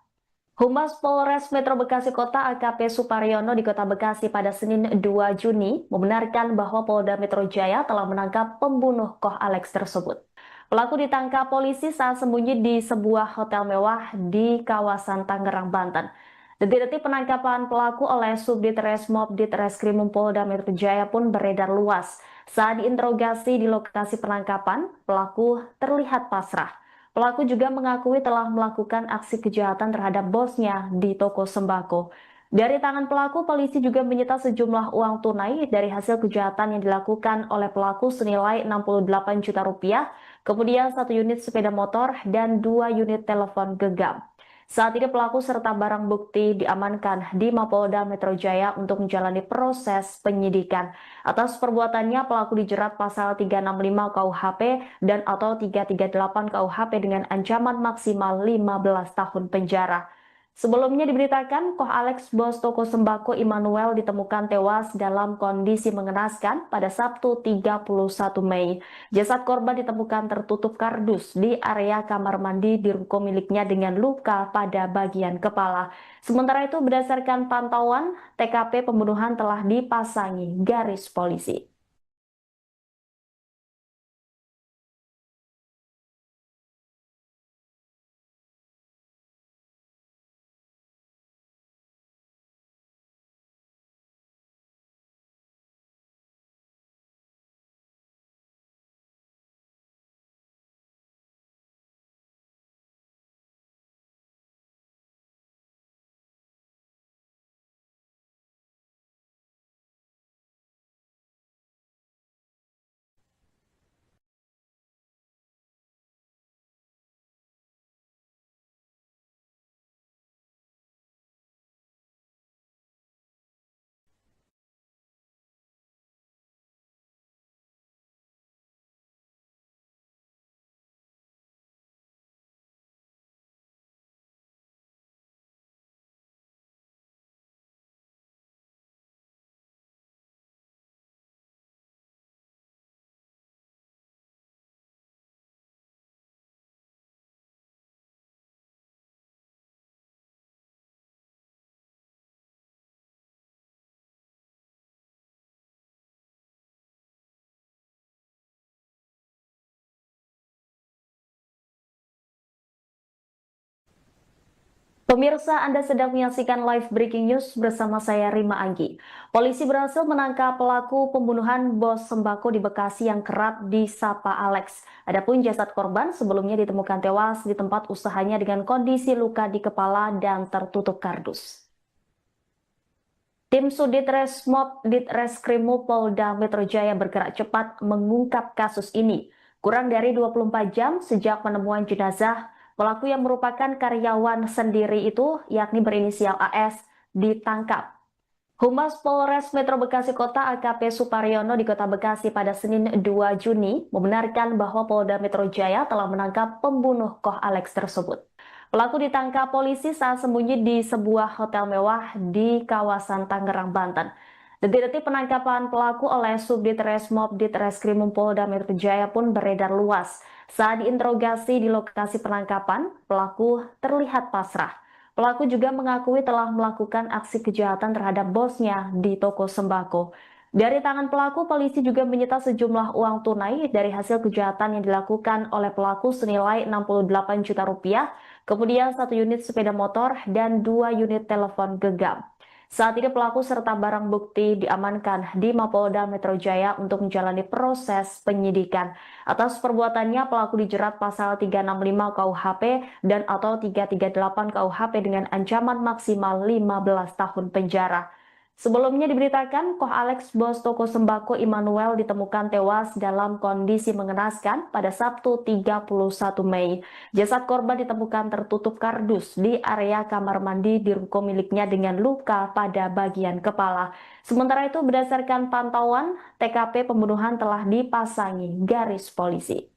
Humas Polres Metro Bekasi Kota AKP Suparyono di Kota Bekasi pada Senin 2 Juni membenarkan bahwa Polda Metro Jaya telah menangkap pembunuh Koh Alex tersebut. Pelaku ditangkap polisi saat sembunyi di sebuah hotel mewah di kawasan Tangerang, Banten. Detik-detik penangkapan pelaku oleh Subdit Resmob Ditreskrimum Polda Metro Jaya pun beredar luas. Saat diinterogasi di lokasi penangkapan, pelaku terlihat pasrah. Pelaku juga mengakui telah melakukan aksi kejahatan terhadap bosnya di toko sembako. Dari tangan pelaku, polisi juga menyita sejumlah uang tunai dari hasil kejahatan yang dilakukan oleh pelaku senilai 68 juta rupiah, kemudian 1 unit sepeda motor dan 2 unit telepon genggam. Saat ini pelaku serta barang bukti diamankan di Mapolda Metro Jaya untuk menjalani proses penyidikan. Atas perbuatannya, pelaku dijerat pasal 365 KUHP dan atau 338 KUHP dengan ancaman maksimal 15 tahun penjara. Sebelumnya diberitakan, Koh Alex, bos toko sembako Immanuel, ditemukan tewas dalam kondisi mengenaskan pada Sabtu 31 Mei. Jasad korban ditemukan tertutup kardus di area kamar mandi di ruko miliknya dengan luka pada bagian kepala. Sementara itu, berdasarkan pantauan, TKP pembunuhan telah dipasangi garis polisi. Pemirsa, Anda sedang menyaksikan live breaking news bersama saya Rima Anggi. Polisi berhasil menangkap pelaku pembunuhan bos sembako di Bekasi yang kerap disapa Alex. Adapun jasad korban sebelumnya ditemukan tewas di tempat usahanya dengan kondisi luka di kepala dan tertutup kardus. Tim Sudit Resmob Ditreskrimum Polda Metro Jaya bergerak cepat mengungkap kasus ini. Kurang dari 24 jam sejak penemuan jenazah, pelaku yang merupakan karyawan sendiri itu, yakni berinisial AS, ditangkap. Humas Polres Metro Bekasi Kota AKP Suparyono di Kota Bekasi pada Senin 2 Juni membenarkan bahwa Polda Metro Jaya telah menangkap pembunuh Koh Alex tersebut. Pelaku ditangkap polisi saat sembunyi di sebuah hotel mewah di kawasan Tangerang, Banten. Detik-detik penangkapan pelaku oleh Subdit Resmob Ditreskrimum Polda Metro Jaya pun beredar luas. Saat diinterogasi di lokasi penangkapan, pelaku terlihat pasrah. Pelaku juga mengakui telah melakukan aksi kejahatan terhadap bosnya di toko sembako. Dari tangan pelaku, polisi juga menyita sejumlah uang tunai dari hasil kejahatan yang dilakukan oleh pelaku senilai 68 juta rupiah, kemudian 1 unit sepeda motor dan 2 unit telepon genggam. Saat ini pelaku serta barang bukti diamankan di Mapolda Metro Jaya untuk menjalani proses penyidikan. Atas perbuatannya, pelaku dijerat pasal 365 KUHP dan atau 338 KUHP dengan ancaman maksimal 15 tahun penjara. Sebelumnya diberitakan, Koh Alex, bos toko sembako Immanuel, ditemukan tewas dalam kondisi mengenaskan pada Sabtu 31 Mei. Jasad korban ditemukan tertutup kardus di area kamar mandi di ruko miliknya dengan luka pada bagian kepala. Sementara itu, berdasarkan pantauan, TKP pembunuhan telah dipasangi garis polisi.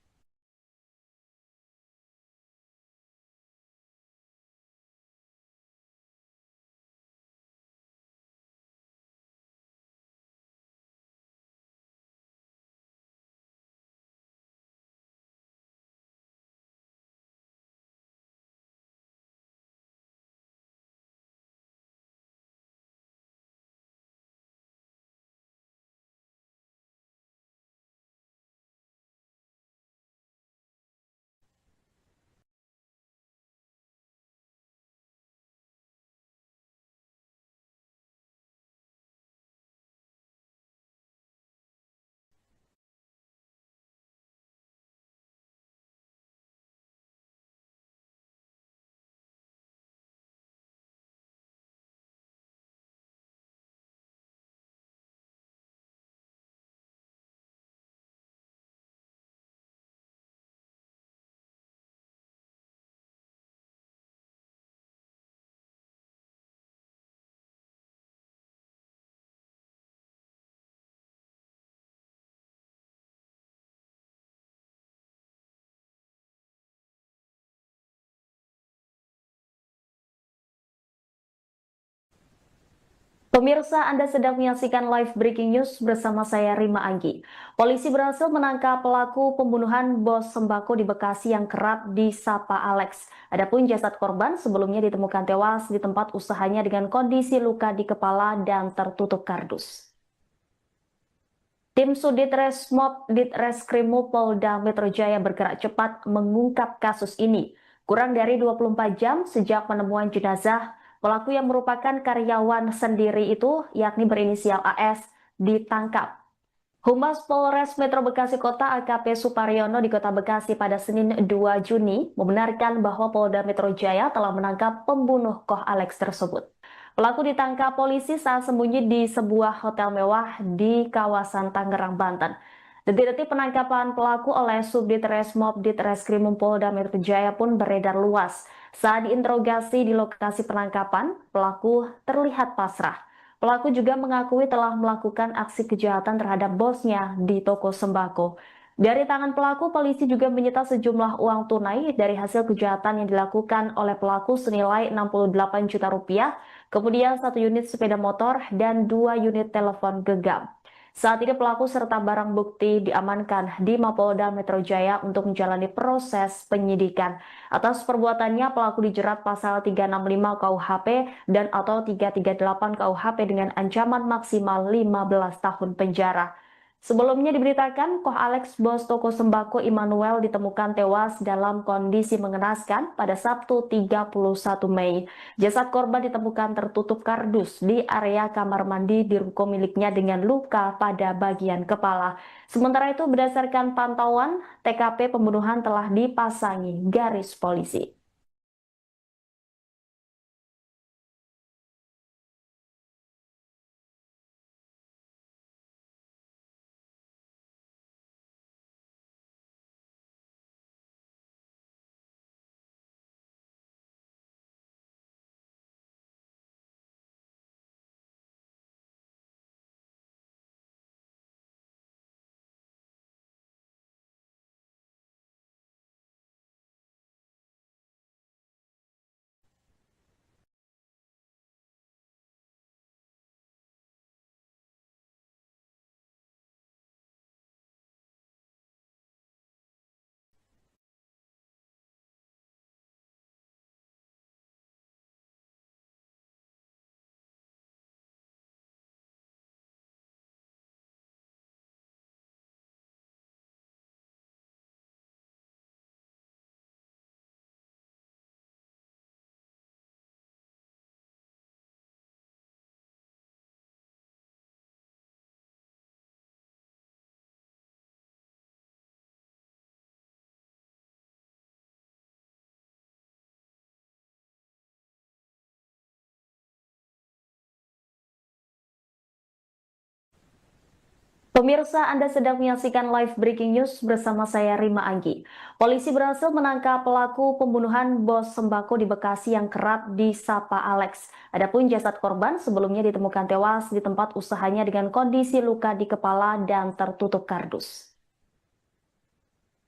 Pemirsa, Anda sedang menyaksikan live breaking news bersama saya Rima Anggi. Polisi berhasil menangkap pelaku pembunuhan bos sembako di Bekasi yang kerap disapa Alex. Adapun jasad korban sebelumnya ditemukan tewas di tempat usahanya dengan kondisi luka di kepala dan tertutup kardus. Tim Sudit Resmob Ditreskrimum Polda Metro Jaya bergerak cepat mengungkap kasus ini. Kurang dari 24 jam sejak penemuan jenazah, pelaku yang merupakan karyawan sendiri itu, yakni berinisial AS, ditangkap. Humas Polres Metro Bekasi Kota AKP Suparyono di Kota Bekasi pada Senin 2 Juni membenarkan bahwa Polda Metro Jaya telah menangkap pembunuh Koh Alex tersebut. Pelaku ditangkap polisi saat sembunyi di sebuah hotel mewah di kawasan Tangerang, Banten. Detik-detik penangkapan pelaku oleh Subdit Resmob Ditreskrimum Polda Metro Jaya pun beredar luas. Saat diinterogasi di lokasi penangkapan, pelaku terlihat pasrah. Pelaku juga mengakui telah melakukan aksi kejahatan terhadap bosnya di toko sembako. Dari tangan pelaku, polisi juga menyita sejumlah uang tunai dari hasil kejahatan yang dilakukan oleh pelaku senilai 68 juta rupiah, kemudian 1 unit sepeda motor dan 2 unit telepon genggam. Saat ini pelaku serta barang bukti diamankan di Mapolda Metro Jaya untuk menjalani proses penyidikan. Atas perbuatannya, pelaku dijerat pasal 365 KUHP dan atau 338 KUHP dengan ancaman maksimal 15 tahun penjara. Sebelumnya diberitakan, Koh Alex, bos toko sembako Immanuel, ditemukan tewas dalam kondisi mengenaskan pada Sabtu 31 Mei. Jasad korban ditemukan tertutup kardus di area kamar mandi di ruko miliknya dengan luka pada bagian kepala. Sementara itu, berdasarkan pantauan, TKP pembunuhan telah dipasangi garis polisi. Pemirsa, Anda sedang menyaksikan live breaking news bersama saya Rima Anggi. Polisi berhasil menangkap pelaku pembunuhan bos sembako di Bekasi yang kerap disapa Alex. Adapun jasad korban sebelumnya ditemukan tewas di tempat usahanya dengan kondisi luka di kepala dan tertutup kardus.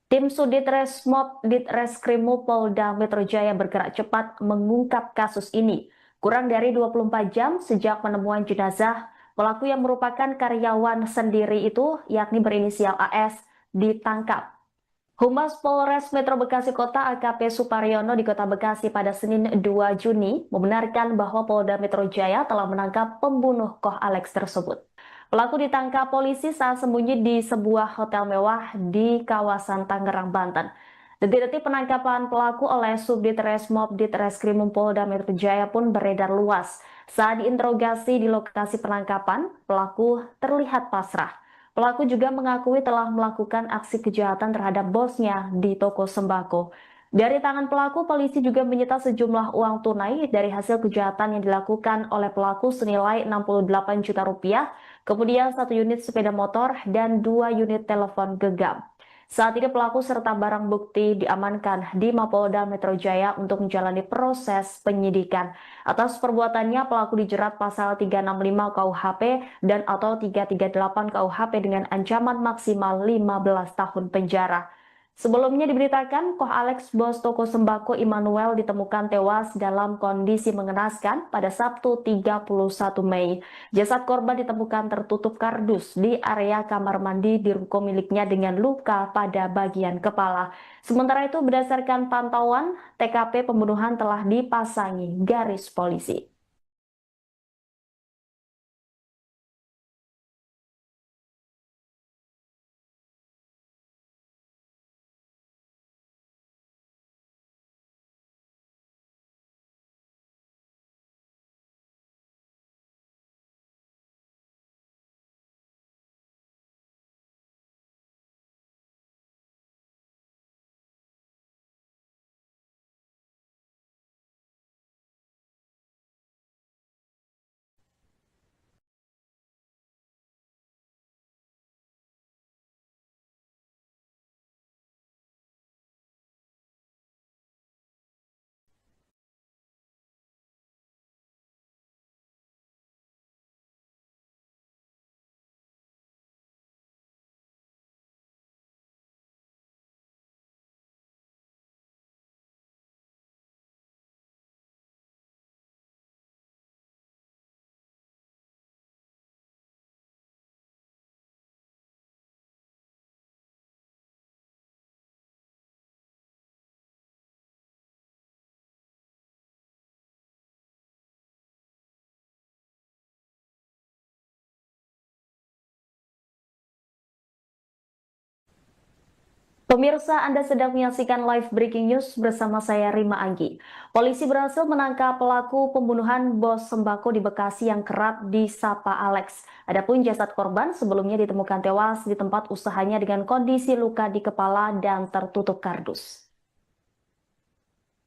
Tim Sudit Resmob Ditreskrimum Polda Metro Jaya bergerak cepat mengungkap kasus ini. Kurang dari 24 jam sejak penemuan jenazah, pelaku yang merupakan karyawan sendiri itu, yakni berinisial AS, ditangkap. Humas Polres Metro Bekasi Kota AKP Suparyono di Kota Bekasi pada Senin 2 Juni membenarkan bahwa Polda Metro Jaya telah menangkap pembunuh Koh Alex tersebut. Pelaku ditangkap polisi saat sembunyi di sebuah hotel mewah di kawasan Tangerang, Banten. Detik-detik penangkapan pelaku oleh Subdit Resmob Ditreskrimum Polda Metro Jaya pun beredar luas. Saat diinterogasi di lokasi penangkapan, pelaku terlihat pasrah. Pelaku juga mengakui telah melakukan aksi kejahatan terhadap bosnya di toko sembako. Dari tangan pelaku, polisi juga menyita sejumlah uang tunai dari hasil kejahatan yang dilakukan oleh pelaku senilai 68 juta rupiah, kemudian 1 unit sepeda motor dan 2 unit telepon genggam. Saat ini pelaku serta barang bukti diamankan di Mapolda Metro Jaya untuk menjalani proses penyidikan. Atas perbuatannya, pelaku dijerat pasal 365 KUHP dan atau 338 KUHP dengan ancaman maksimal 15 tahun penjara. Sebelumnya diberitakan, Koh Alex, bos toko sembako Immanuel, ditemukan tewas dalam kondisi mengenaskan pada Sabtu 31 Mei. Jasad korban ditemukan tertutup kardus di area kamar mandi di ruko miliknya dengan luka pada bagian kepala. Sementara itu, berdasarkan pantauan, TKP pembunuhan telah dipasangi garis polisi. Pemirsa, Anda sedang menyaksikan live breaking news bersama saya Rima Anggi. Polisi berhasil menangkap pelaku pembunuhan bos sembako di Bekasi yang kerap disapa Alex. Adapun jasad korban sebelumnya ditemukan tewas di tempat usahanya dengan kondisi luka di kepala dan tertutup kardus.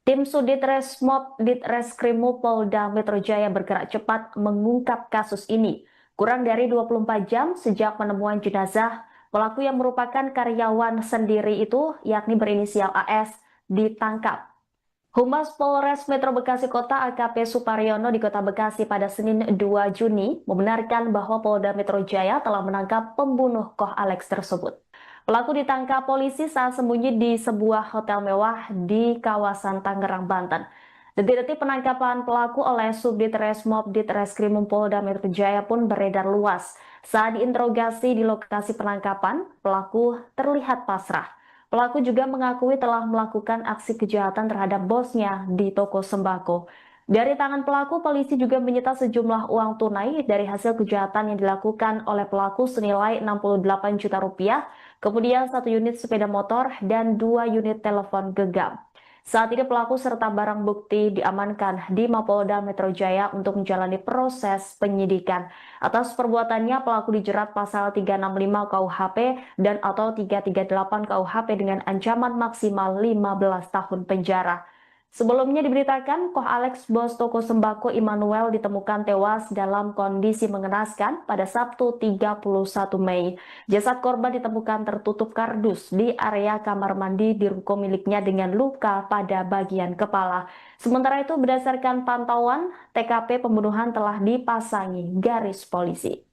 Tim Sudit Resmob Ditreskrimum Polda Metro Jaya bergerak cepat mengungkap kasus ini. Kurang dari 24 jam sejak penemuan jenazah, pelaku yang merupakan karyawan sendiri itu, yakni berinisial AS, ditangkap. Humas Polres Metro Bekasi Kota AKP Suparyono di Kota Bekasi pada Senin 2 Juni membenarkan bahwa Polda Metro Jaya telah menangkap pembunuh Koh Alex tersebut. Pelaku ditangkap polisi saat sembunyi di sebuah hotel mewah di kawasan Tangerang, Banten. Detik-detik penangkapan pelaku oleh Subdit Resmob Ditreskrimum Polda Metro Jaya pun beredar luas. Saat diinterogasi di lokasi penangkapan, pelaku terlihat pasrah. Pelaku juga mengakui telah melakukan aksi kejahatan terhadap bosnya di toko sembako. Dari tangan pelaku, polisi juga menyita sejumlah uang tunai dari hasil kejahatan yang dilakukan oleh pelaku senilai 68 juta rupiah, kemudian 1 unit sepeda motor dan 2 unit telepon genggam. Saat ini pelaku serta barang bukti diamankan di Mapolda Metro Jaya untuk menjalani proses penyidikan. Atas perbuatannya, pelaku dijerat pasal 365 KUHP dan atau 338 KUHP dengan ancaman maksimal 15 tahun penjara. Sebelumnya diberitakan, Koh Alex, bos toko sembako Immanuel, ditemukan tewas dalam kondisi mengenaskan pada Sabtu 31 Mei. Jasad korban ditemukan tertutup kardus di area kamar mandi di ruko miliknya dengan luka pada bagian kepala. Sementara itu, berdasarkan pantauan, TKP pembunuhan telah dipasangi garis polisi.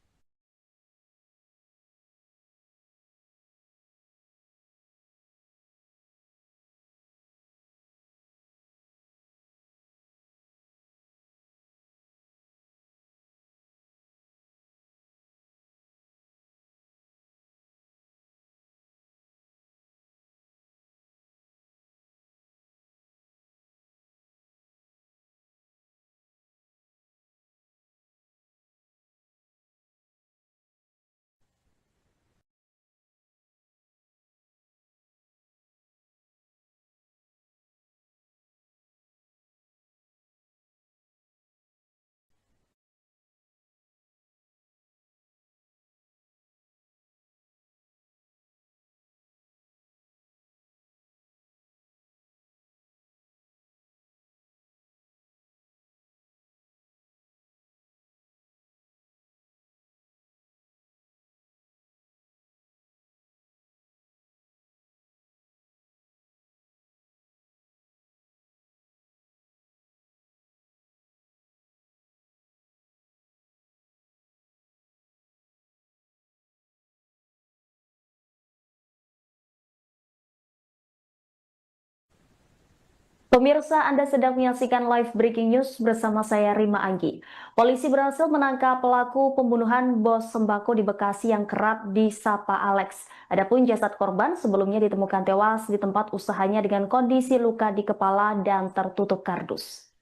Pemirsa, Anda sedang menyaksikan live breaking news bersama saya Rima Anggi. Polisi berhasil menangkap pelaku pembunuhan bos sembako di Bekasi yang kerap disapa Alex. Adapun jasad korban sebelumnya ditemukan tewas di tempat usahanya dengan kondisi luka di kepala dan tertutup kardus.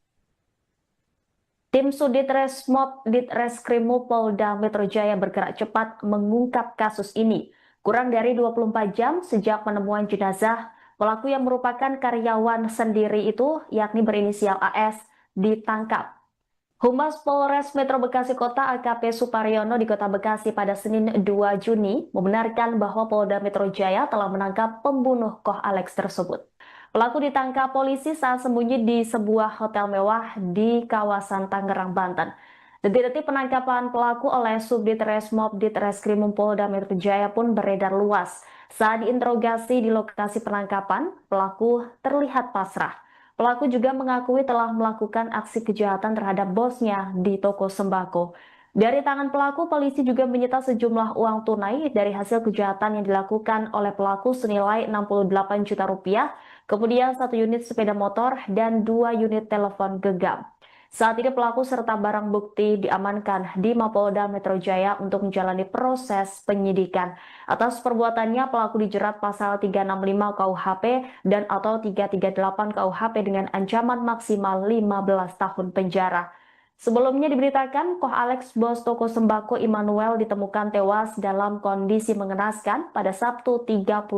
Tim Sudit Resmob Ditreskrimum Polda Metro Jaya bergerak cepat mengungkap kasus ini. Kurang dari 24 jam sejak penemuan jenazah, pelaku yang merupakan karyawan sendiri itu, yakni berinisial AS, ditangkap. Humas Polres Metro Bekasi Kota AKP Suparyono di Kota Bekasi pada Senin 2 Juni membenarkan bahwa Polda Metro Jaya telah menangkap pembunuh Koh Alex tersebut. Pelaku ditangkap polisi saat sembunyi di sebuah hotel mewah di kawasan Tangerang, Banten. Detik-detik penangkapan pelaku oleh Subdit Resmob Ditreskrimum Polda Metro Jaya pun beredar luas. Saat diinterogasi di lokasi penangkapan, pelaku terlihat pasrah. Pelaku juga mengakui telah melakukan aksi kejahatan terhadap bosnya di toko sembako. Dari tangan pelaku, polisi juga menyita sejumlah uang tunai dari hasil kejahatan yang dilakukan oleh pelaku senilai 68 juta rupiah, kemudian 1 unit sepeda motor dan 2 unit telepon genggam. Saat ini pelaku serta barang bukti diamankan di Mapolda Metro Jaya untuk menjalani proses penyidikan. Atas perbuatannya, pelaku dijerat pasal 365 KUHP dan atau 338 KUHP dengan ancaman maksimal 15 tahun penjara. Sebelumnya diberitakan, Koh Alex, bos toko sembako Immanuel, ditemukan tewas dalam kondisi mengenaskan pada Sabtu 31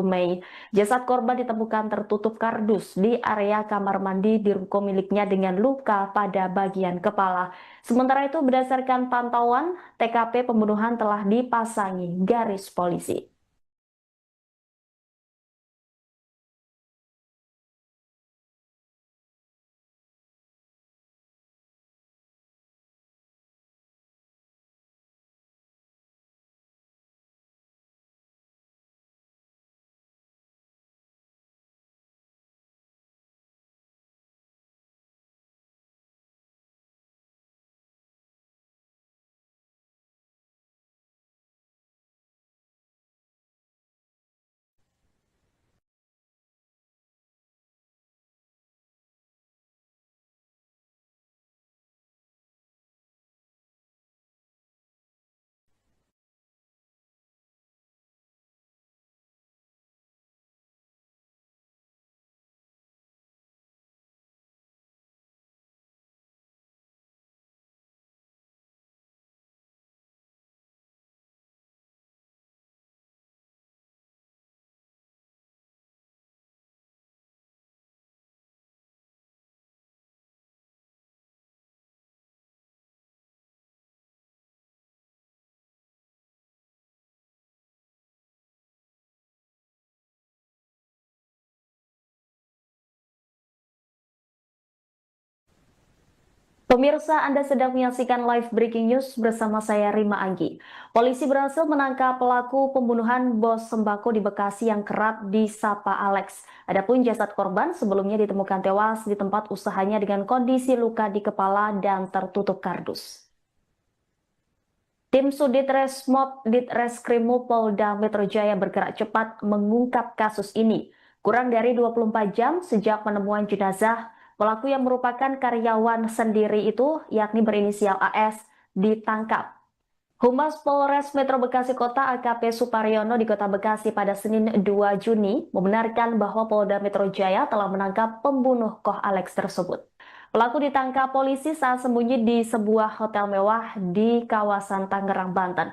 Mei. Jasad korban ditemukan tertutup kardus di area kamar mandi di ruko miliknya dengan luka pada bagian kepala. Sementara itu, berdasarkan pantauan, TKP pembunuhan telah dipasangi garis polisi. Pemirsa, Anda sedang menyaksikan live breaking news bersama saya Rima Anggi. Polisi berhasil menangkap pelaku pembunuhan bos sembako di Bekasi yang kerap disapa Alex. Adapun jasad korban sebelumnya ditemukan tewas di tempat usahanya dengan kondisi luka di kepala dan tertutup kardus. Tim Sudit Resmob Ditreskrimum Polda Metro Jaya bergerak cepat mengungkap kasus ini. Kurang dari 24 jam sejak penemuan jenazah, pelaku yang merupakan karyawan sendiri itu, yakni berinisial AS, ditangkap. Humas Polres Metro Bekasi Kota AKP Suparyono di Kota Bekasi pada Senin 2 Juni membenarkan bahwa Polda Metro Jaya telah menangkap pembunuh Koh Alex tersebut. Pelaku ditangkap polisi saat sembunyi di sebuah hotel mewah di kawasan Tangerang, Banten.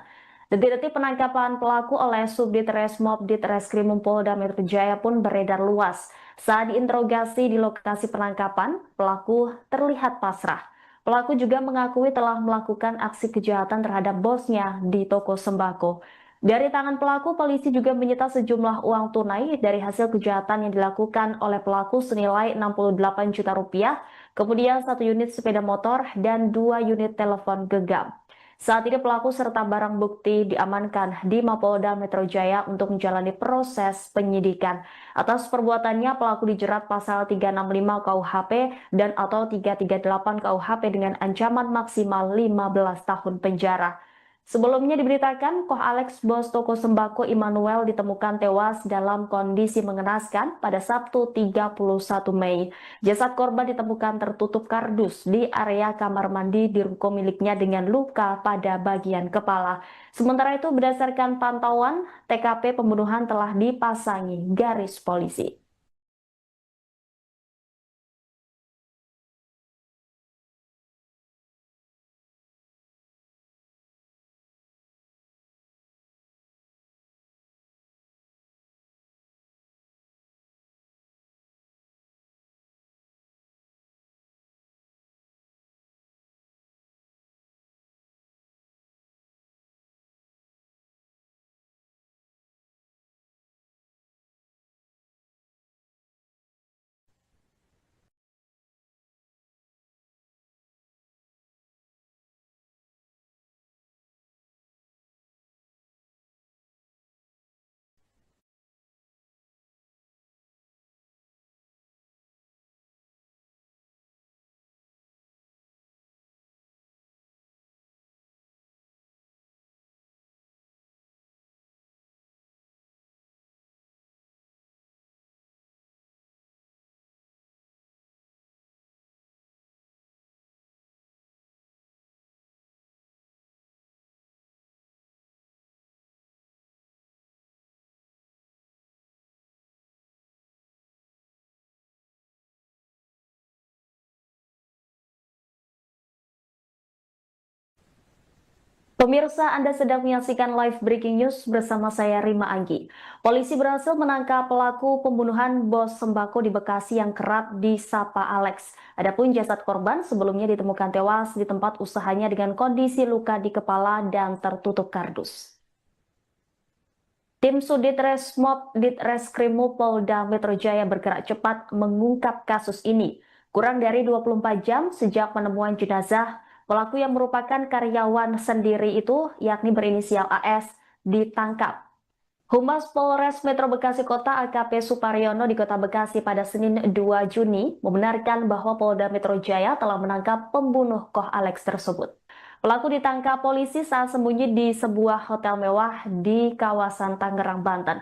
Detik-detik penangkapan pelaku oleh Subdit Resmob Ditreskrimum Polda Metro Jaya pun beredar luas. Saat diinterogasi di lokasi penangkapan, pelaku terlihat pasrah. Pelaku juga mengakui telah melakukan aksi kejahatan terhadap bosnya di toko sembako. Dari tangan pelaku, polisi juga menyita sejumlah uang tunai dari hasil kejahatan yang dilakukan oleh pelaku senilai 68 juta rupiah, kemudian 1 unit sepeda motor dan 2 unit telepon genggam. Saat ini pelaku serta barang bukti diamankan di Mapolda Metro Jaya untuk menjalani proses penyidikan. Atas perbuatannya, pelaku dijerat pasal 365 KUHP dan atau 338 KUHP dengan ancaman maksimal 15 tahun penjara. Sebelumnya diberitakan, Koh Alex, bos toko sembako Immanuel, ditemukan tewas dalam kondisi mengenaskan pada Sabtu 31 Mei. Jasad korban ditemukan tertutup kardus di area kamar mandi di ruko miliknya dengan luka pada bagian kepala. Sementara itu, berdasarkan pantauan, TKP pembunuhan telah dipasangi garis polisi. Pemirsa, Anda sedang menyaksikan live breaking news bersama saya Rima Anggi. Polisi berhasil menangkap pelaku pembunuhan bos sembako di Bekasi yang kerap disapa Alex. Adapun jasad korban sebelumnya ditemukan tewas di tempat usahanya dengan kondisi luka di kepala dan tertutup kardus. Tim Sudit Resmob Ditreskrimum Polda Metro Jaya bergerak cepat mengungkap kasus ini. Kurang dari 24 jam sejak penemuan jenazah, pelaku yang merupakan karyawan sendiri itu, yakni berinisial AS, ditangkap. Humas Polres Metro Bekasi Kota AKP Suparyono di Kota Bekasi pada Senin 2 Juni membenarkan bahwa Polda Metro Jaya telah menangkap pembunuh Koh Alex tersebut. Pelaku ditangkap polisi saat sembunyi di sebuah hotel mewah di kawasan Tangerang, Banten.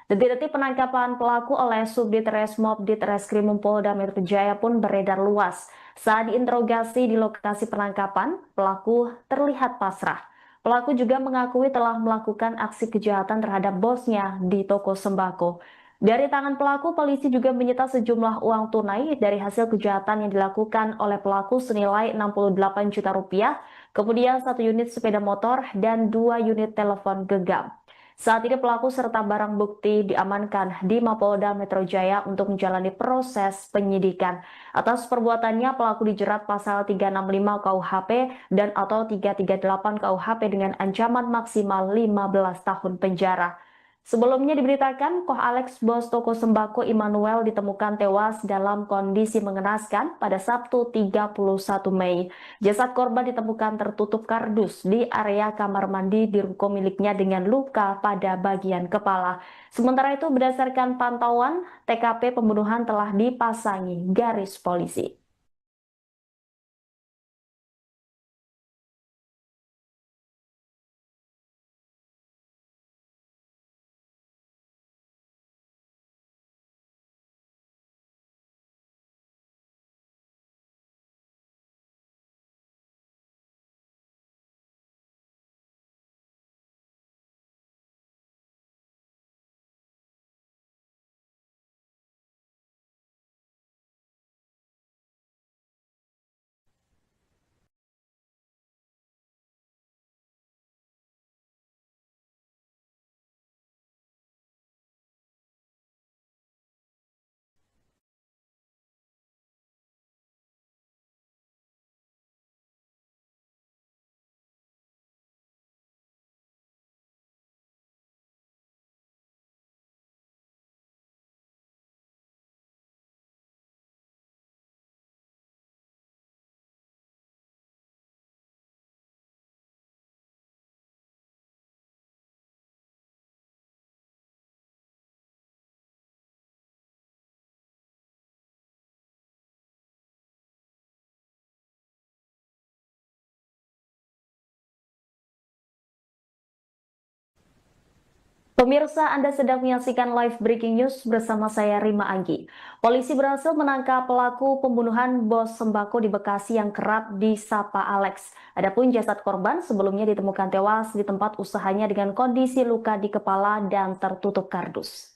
Detik-detik penangkapan pelaku oleh Subdit Resmob Ditreskrimum Polda Metro Jaya pun beredar luas. Saat diinterogasi di lokasi penangkapan, pelaku terlihat pasrah. Pelaku juga mengakui telah melakukan aksi kejahatan terhadap bosnya di toko sembako. Dari tangan pelaku, polisi juga menyita sejumlah uang tunai dari hasil kejahatan yang dilakukan oleh pelaku senilai 68 juta rupiah, kemudian 1 unit sepeda motor dan 2 unit telepon genggam. Saat ini pelaku serta barang bukti diamankan di Mapolda Metro Jaya untuk menjalani proses penyidikan. Atas perbuatannya, pelaku dijerat pasal 365 KUHP dan atau 338 KUHP dengan ancaman maksimal 15 tahun penjara. Sebelumnya diberitakan, Koh Alex, bos toko sembako Immanuel, ditemukan tewas dalam kondisi mengenaskan pada Sabtu 31 Mei. Jasad korban ditemukan tertutup kardus di area kamar mandi di ruko miliknya dengan luka pada bagian kepala. Sementara itu, berdasarkan pantauan, TKP pembunuhan telah dipasangi garis polisi. Pemirsa, Anda sedang menyaksikan live breaking news bersama saya Rima Anggi. Polisi berhasil menangkap pelaku pembunuhan bos sembako di Bekasi yang kerap disapa Alex. Adapun jasad korban sebelumnya ditemukan tewas di tempat usahanya dengan kondisi luka di kepala dan tertutup kardus.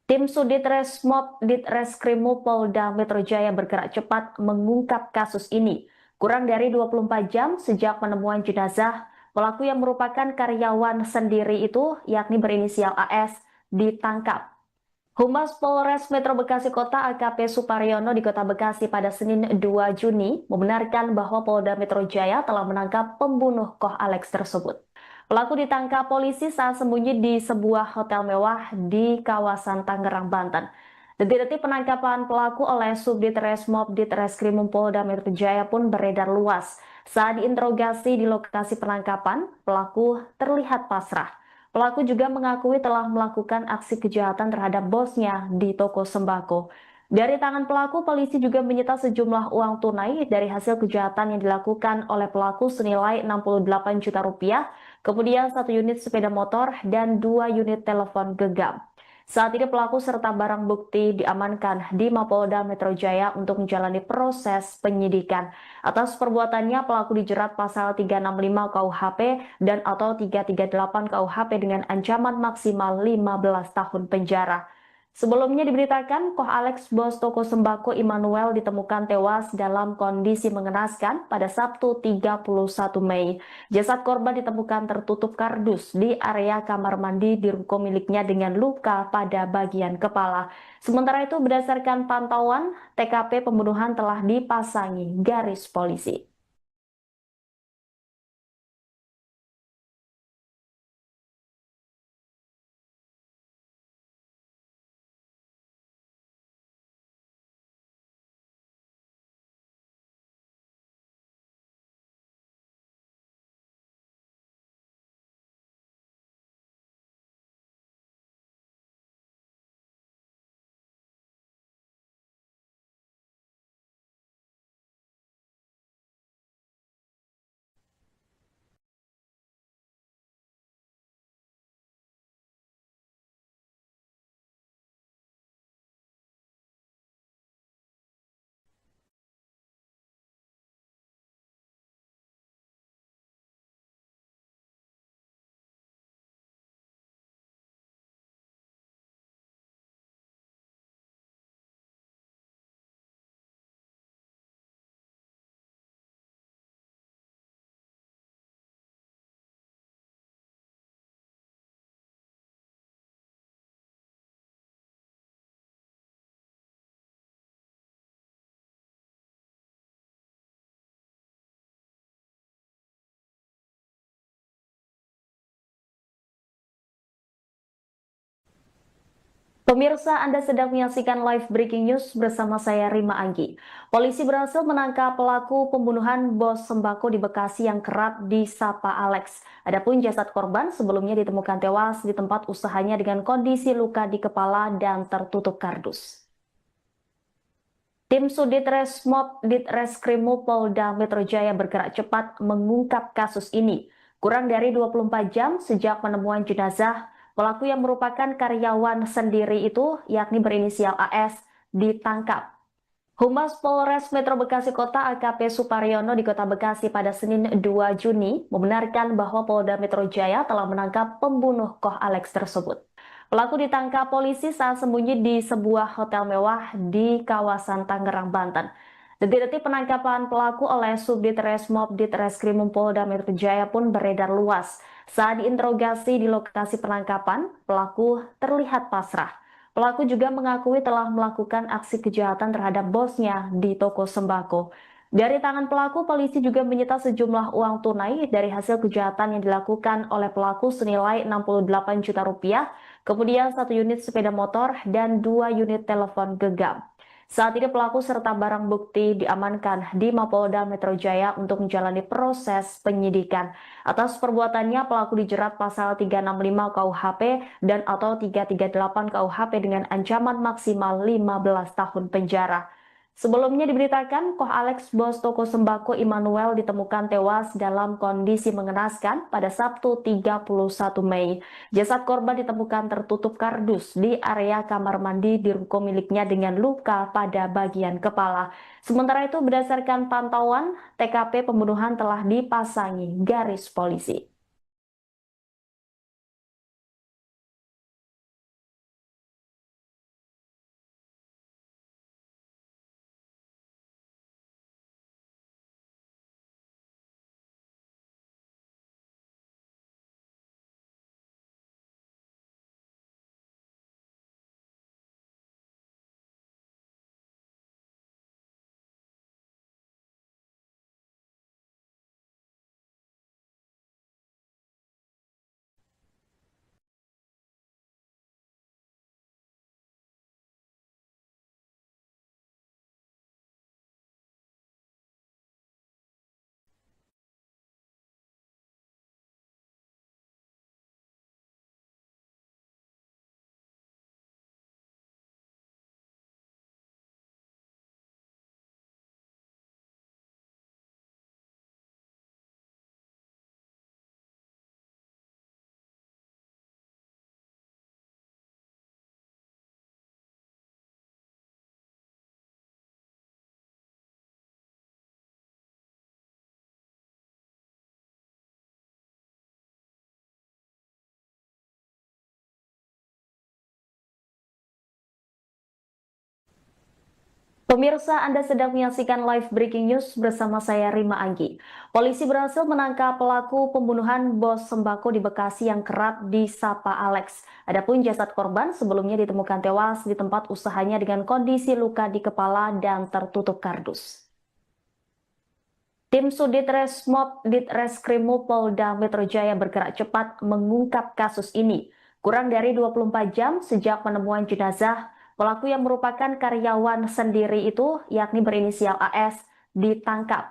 Tim Sudit Resmob Ditreskrimum Polda Metro Jaya bergerak cepat mengungkap kasus ini. Kurang dari 24 jam sejak penemuan jenazah, pelaku yang merupakan karyawan sendiri itu, yakni berinisial AS, ditangkap. Humas Polres Metro Bekasi Kota AKP Suparyono di Kota Bekasi pada Senin 2 Juni membenarkan bahwa Polda Metro Jaya telah menangkap pembunuh Koh Alex tersebut. Pelaku ditangkap polisi saat sembunyi di sebuah hotel mewah di kawasan Tangerang, Banten. Detik-detik penangkapan pelaku oleh Subdit Resmob Ditreskrimum Polda Metro Jaya pun beredar luas. Saat diinterogasi di lokasi penangkapan, pelaku terlihat pasrah. Pelaku juga mengakui telah melakukan aksi kejahatan terhadap bosnya di toko sembako. Dari tangan pelaku, polisi juga menyita sejumlah uang tunai dari hasil kejahatan yang dilakukan oleh pelaku senilai 68 juta rupiah, kemudian 1 unit sepeda motor dan 2 unit telepon genggam. Saat ini pelaku serta barang bukti diamankan di Mapolda Metro Jaya untuk menjalani proses penyidikan. Atas perbuatannya, pelaku dijerat pasal 365 KUHP dan atau 338 KUHP dengan ancaman maksimal 15 tahun penjara. Sebelumnya diberitakan, Koh Alex, bos toko sembako Immanuel, ditemukan tewas dalam kondisi mengenaskan pada Sabtu 31 Mei. Jasad korban ditemukan tertutup kardus di area kamar mandi di ruko miliknya dengan luka pada bagian kepala. Sementara itu, berdasarkan pantauan, TKP pembunuhan telah dipasangi garis polisi. Pemirsa, Anda sedang menyaksikan live breaking news bersama saya Rima Anggi. Polisi berhasil menangkap pelaku pembunuhan bos sembako di Bekasi yang kerap disapa Alex. Adapun jasad korban sebelumnya ditemukan tewas di tempat usahanya dengan kondisi luka di kepala dan tertutup kardus. Tim Sudit Resmob Ditreskrimum Polda Metro Jaya bergerak cepat mengungkap kasus ini. Kurang dari 24 jam sejak penemuan jenazah, pelaku yang merupakan karyawan sendiri itu, yakni berinisial AS, ditangkap. Humas Polres Metro Bekasi Kota AKP Suparyono di Kota Bekasi pada Senin 2 Juni membenarkan bahwa Polda Metro Jaya telah menangkap pembunuh Koh Alex tersebut. Pelaku ditangkap polisi saat sembunyi di sebuah hotel mewah di kawasan Tangerang, Banten. Detik-detik penangkapan pelaku oleh Subdit Resmob Ditreskrimum Polda Metro Jaya pun beredar luas. Saat diinterogasi di lokasi penangkapan, pelaku terlihat pasrah. Pelaku juga mengakui telah melakukan aksi kejahatan terhadap bosnya di toko sembako. Dari tangan pelaku, polisi juga menyita sejumlah uang tunai dari hasil kejahatan yang dilakukan oleh pelaku senilai 68 juta rupiah, kemudian 1 unit sepeda motor dan 2 unit telepon genggam. Saat ini pelaku serta barang bukti diamankan di Mapolda Metro Jaya untuk menjalani proses penyidikan. Atas perbuatannya, pelaku dijerat pasal 365 KUHP dan atau 338 KUHP dengan ancaman maksimal 15 tahun penjara. Sebelumnya diberitakan, Koh Alex, bos toko sembako Immanuel, ditemukan tewas dalam kondisi mengenaskan pada Sabtu 31 Mei. Jasad korban ditemukan tertutup kardus di area kamar mandi di ruko miliknya dengan luka pada bagian kepala. Sementara itu, berdasarkan pantauan, TKP pembunuhan telah dipasangi garis polisi. Pemirsa, Anda sedang menyaksikan live breaking news bersama saya Rima Anggi. Polisi berhasil menangkap pelaku pembunuhan bos sembako di Bekasi yang kerap disapa Alex. Adapun jasad korban sebelumnya ditemukan tewas di tempat usahanya dengan kondisi luka di kepala dan tertutup kardus. Tim Sudit Resmob Ditreskrimum Polda Metro Jaya bergerak cepat mengungkap kasus ini. Kurang dari 24 jam sejak penemuan jenazah, pelaku yang merupakan karyawan sendiri itu, yakni berinisial AS, ditangkap.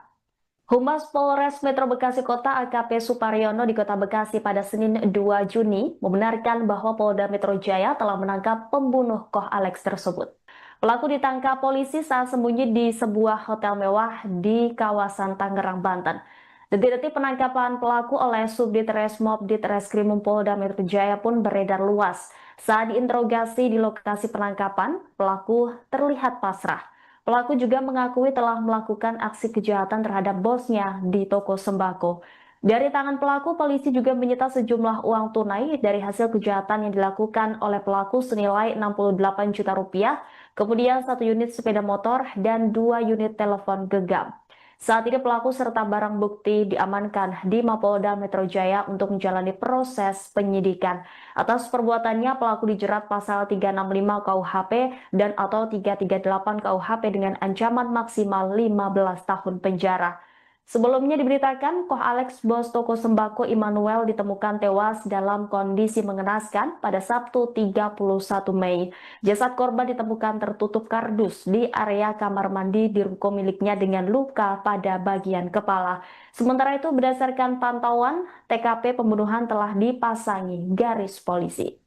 Humas Polres Metro Bekasi Kota AKP Suparyono di Kota Bekasi pada Senin 2 Juni membenarkan bahwa Polda Metro Jaya telah menangkap pembunuh Koh Alex tersebut. Pelaku ditangkap polisi saat sembunyi di sebuah hotel mewah di kawasan Tangerang, Banten. Detik-detik penangkapan pelaku oleh Subdit Resmob Ditreskrimum Polda Metro Jaya pun beredar luas. Saat diinterogasi di lokasi penangkapan, pelaku terlihat pasrah. Pelaku juga mengakui telah melakukan aksi kejahatan terhadap bosnya di toko sembako. Dari tangan pelaku, polisi juga menyita sejumlah uang tunai dari hasil kejahatan yang dilakukan oleh pelaku senilai 68 juta rupiah, kemudian 1 unit sepeda motor dan 2 unit telepon genggam. Saat ini pelaku serta barang bukti diamankan di Mapolda Metro Jaya untuk menjalani proses penyidikan. Atas perbuatannya, pelaku dijerat pasal 365 KUHP dan atau 338 KUHP dengan ancaman maksimal 15 tahun penjara. Sebelumnya diberitakan, Koh Alex, bos toko sembako Immanuel, ditemukan tewas dalam kondisi mengenaskan pada Sabtu 31 Mei. Jasad korban ditemukan tertutup kardus di area kamar mandi di ruko miliknya dengan luka pada bagian kepala. Sementara itu, berdasarkan pantauan, TKP pembunuhan telah dipasangi garis polisi.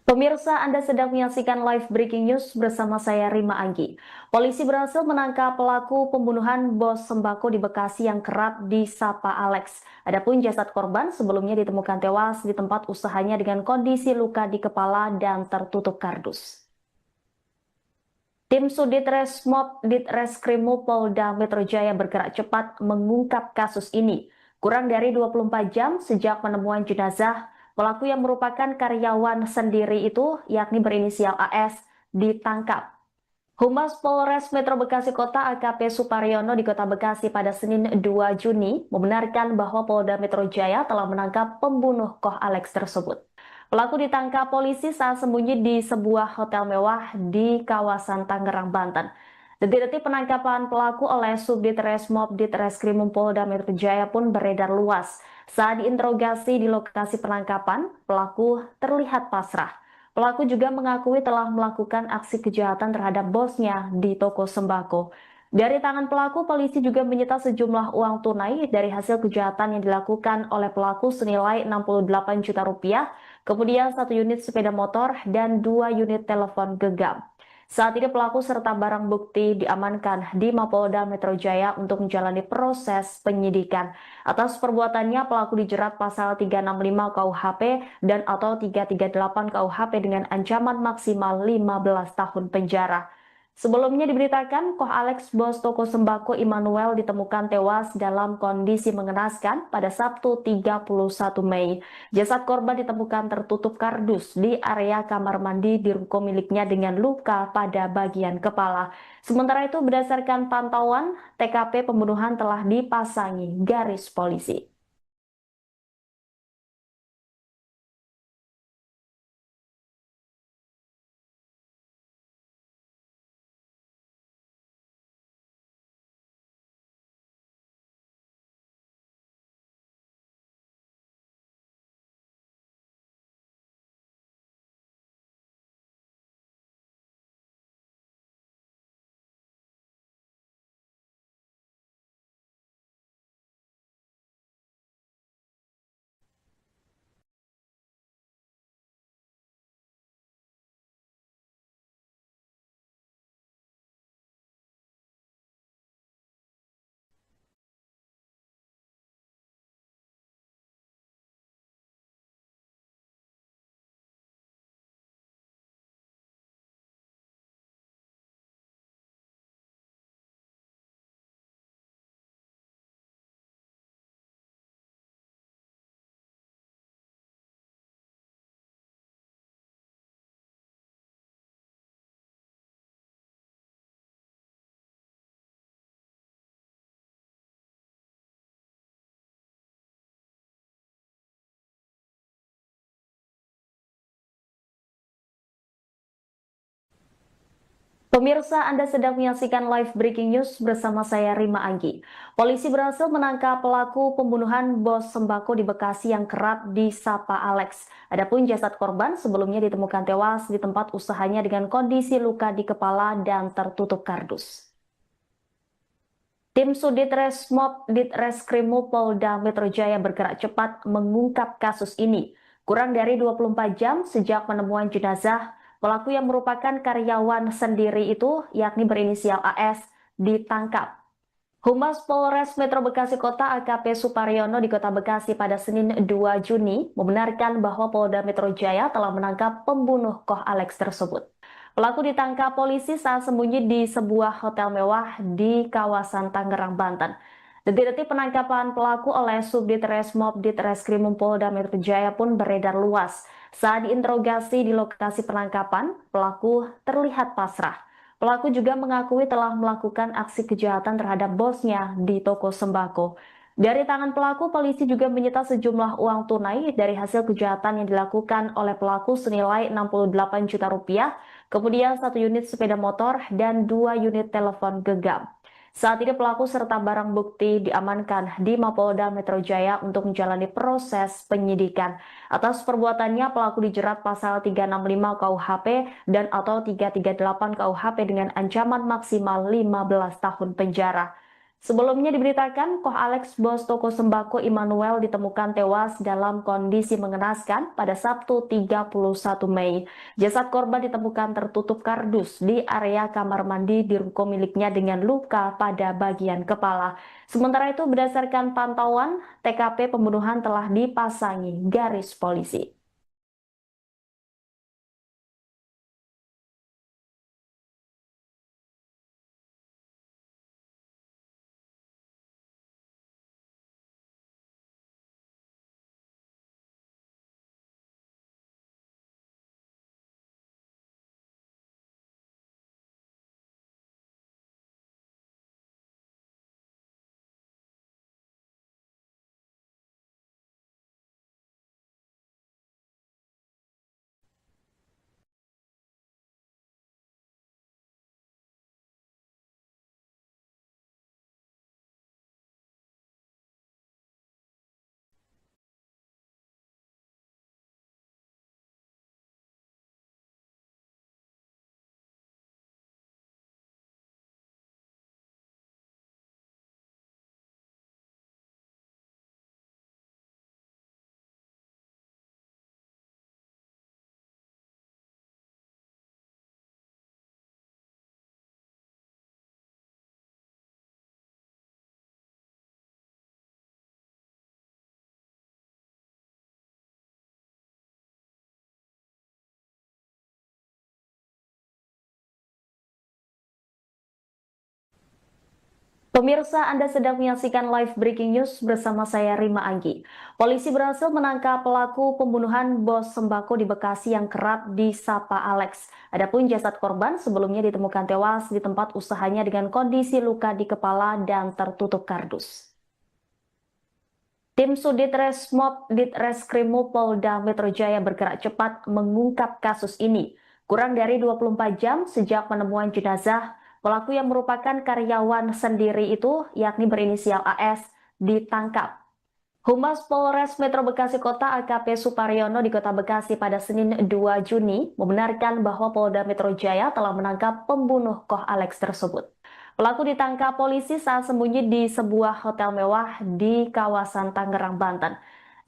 Pemirsa, Anda sedang menyaksikan live breaking news bersama saya Rima Anggi. Polisi berhasil menangkap pelaku pembunuhan bos sembako di Bekasi yang kerap disapa Alex. Adapun jasad korban sebelumnya ditemukan tewas di tempat usahanya dengan kondisi luka di kepala dan tertutup kardus. Tim Sudit Resmob Ditreskrimum Polda Metro Jaya bergerak cepat mengungkap kasus ini. Kurang dari 24 jam sejak penemuan jenazah, pelaku yang merupakan karyawan sendiri itu, yakni berinisial AS, ditangkap. Humas Polres Metro Bekasi Kota AKP Suparyono di Kota Bekasi pada Senin 2 Juni membenarkan bahwa Polda Metro Jaya telah menangkap pembunuh Koh Alex tersebut. Pelaku ditangkap polisi saat sembunyi di sebuah hotel mewah di kawasan Tangerang, Banten. Detik-detik penangkapan pelaku oleh Subdit Resmob Ditreskrimum Polda Metro Jaya pun beredar luas. Saat diinterogasi di lokasi penangkapan, pelaku terlihat pasrah. Pelaku juga mengakui telah melakukan aksi kejahatan terhadap bosnya di toko sembako. Dari tangan pelaku, polisi juga menyita sejumlah uang tunai dari hasil kejahatan yang dilakukan oleh pelaku senilai 68 juta rupiah, kemudian 1 unit sepeda motor dan 2 unit telepon genggam. Saat ini pelaku serta barang bukti diamankan di Mapolda Metro Jaya untuk menjalani proses penyidikan. Atas perbuatannya, pelaku dijerat pasal 365 KUHP dan atau 338 KUHP dengan ancaman maksimal 15 tahun penjara. Sebelumnya diberitakan, Koh Alex, bos toko sembako Immanuel, ditemukan tewas dalam kondisi mengenaskan pada Sabtu 31 Mei. Jasad korban ditemukan tertutup kardus di area kamar mandi di ruko miliknya dengan luka pada bagian kepala. Sementara itu, berdasarkan pantauan, TKP pembunuhan telah dipasangi garis polisi. Pemirsa, Anda sedang menyaksikan live breaking news bersama saya Rima Anggi. Polisi berhasil menangkap pelaku pembunuhan bos sembako di Bekasi yang kerap disapa Alex. Adapun jasad korban sebelumnya ditemukan tewas di tempat usahanya dengan kondisi luka di kepala dan tertutup kardus. Tim Sudit Resmob Ditreskrimum Polda Metro Jaya bergerak cepat mengungkap kasus ini. Kurang dari 24 jam sejak penemuan jenazah, pelaku yang merupakan karyawan sendiri itu, yakni berinisial AS, ditangkap. Humas Polres Metro Bekasi Kota AKP Suparyono di Kota Bekasi pada Senin 2 Juni membenarkan bahwa Polda Metro Jaya telah menangkap pembunuh Koh Alex tersebut. Pelaku ditangkap polisi saat sembunyi di sebuah hotel mewah di kawasan Tangerang, Banten. Detik-detik penangkapan pelaku oleh Subdit Resmob Ditreskrimum Polda Metro Jaya pun beredar luas. Saat diinterogasi di lokasi penangkapan, pelaku terlihat pasrah. Pelaku juga mengakui telah melakukan aksi kejahatan terhadap bosnya di toko sembako. Dari tangan pelaku, polisi juga menyita sejumlah uang tunai dari hasil kejahatan yang dilakukan oleh pelaku senilai 68 juta rupiah, kemudian 1 unit sepeda motor dan 2 unit telepon genggam. Saat ini pelaku serta barang bukti diamankan di Mapolda Metro Jaya untuk menjalani proses penyidikan. Atas perbuatannya, pelaku dijerat pasal 365 KUHP dan atau 338 KUHP dengan ancaman maksimal 15 tahun penjara. Sebelumnya diberitakan, Koh Alex, bos toko sembako Immanuel, ditemukan tewas dalam kondisi mengenaskan pada Sabtu 31 Mei. Jasad korban ditemukan tertutup kardus di area kamar mandi di ruko miliknya dengan luka pada bagian kepala. Sementara itu, berdasarkan pantauan, TKP pembunuhan telah dipasangi garis polisi. Pemirsa, Anda sedang menyaksikan live breaking news bersama saya Rima Anggi. Polisi berhasil menangkap pelaku pembunuhan bos sembako di Bekasi yang kerap disapa Alex. Adapun jasad korban sebelumnya ditemukan tewas di tempat usahanya dengan kondisi luka di kepala dan tertutup kardus. Tim Sudit Resmob Ditreskrimum Polda Metro Jaya bergerak cepat mengungkap kasus ini. Kurang dari 24 jam sejak penemuan jenazah, pelaku yang merupakan karyawan sendiri itu, yakni berinisial AS, ditangkap. Humas Polres Metro Bekasi Kota AKP Suparyono di Kota Bekasi pada Senin 2 Juni membenarkan bahwa Polda Metro Jaya telah menangkap pembunuh Koh Alex tersebut. Pelaku ditangkap polisi saat sembunyi di sebuah hotel mewah di kawasan Tangerang, Banten.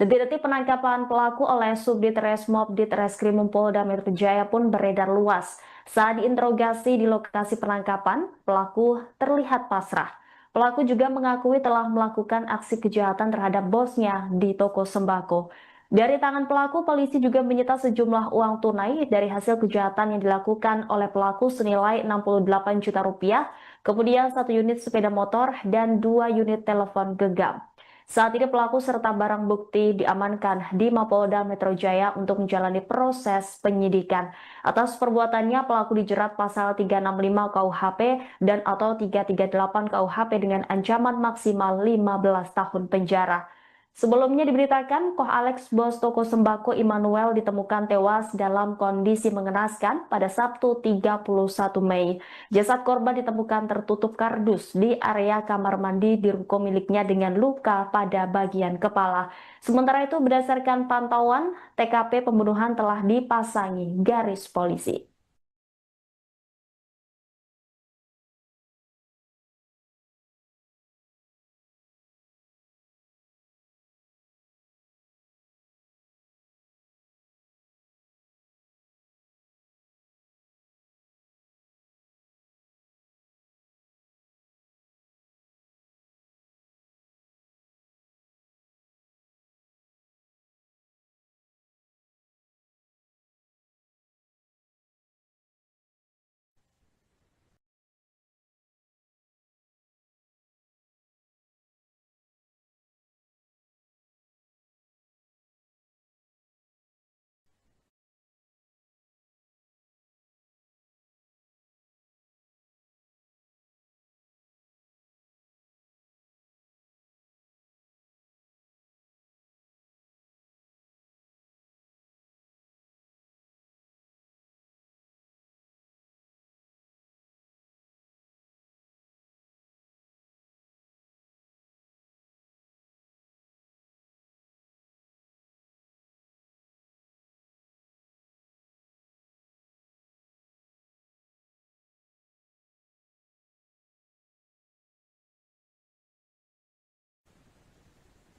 Detik-detik penangkapan pelaku oleh Subdit Resmob Ditreskrimum Polda Metro Jaya pun beredar luas. Saat diinterogasi di lokasi penangkapan, pelaku terlihat pasrah. Pelaku juga mengakui telah melakukan aksi kejahatan terhadap bosnya di toko sembako. Dari tangan pelaku, polisi juga menyita sejumlah uang tunai dari hasil kejahatan yang dilakukan oleh pelaku senilai 68 juta rupiah, kemudian 1 unit sepeda motor dan 2 unit telepon genggam. Saat ini pelaku serta barang bukti diamankan di Mapolda Metro Jaya untuk menjalani proses penyidikan. Atas perbuatannya, pelaku dijerat pasal 365 KUHP dan atau 338 KUHP dengan ancaman maksimal 15 tahun penjara. Sebelumnya diberitakan, Koh Alex, bos toko sembako Immanuel, ditemukan tewas dalam kondisi mengenaskan pada Sabtu 31 Mei. Jasad korban ditemukan tertutup kardus di area kamar mandi di ruko miliknya dengan luka pada bagian kepala. Sementara itu, berdasarkan pantauan, TKP pembunuhan telah dipasangi garis polisi.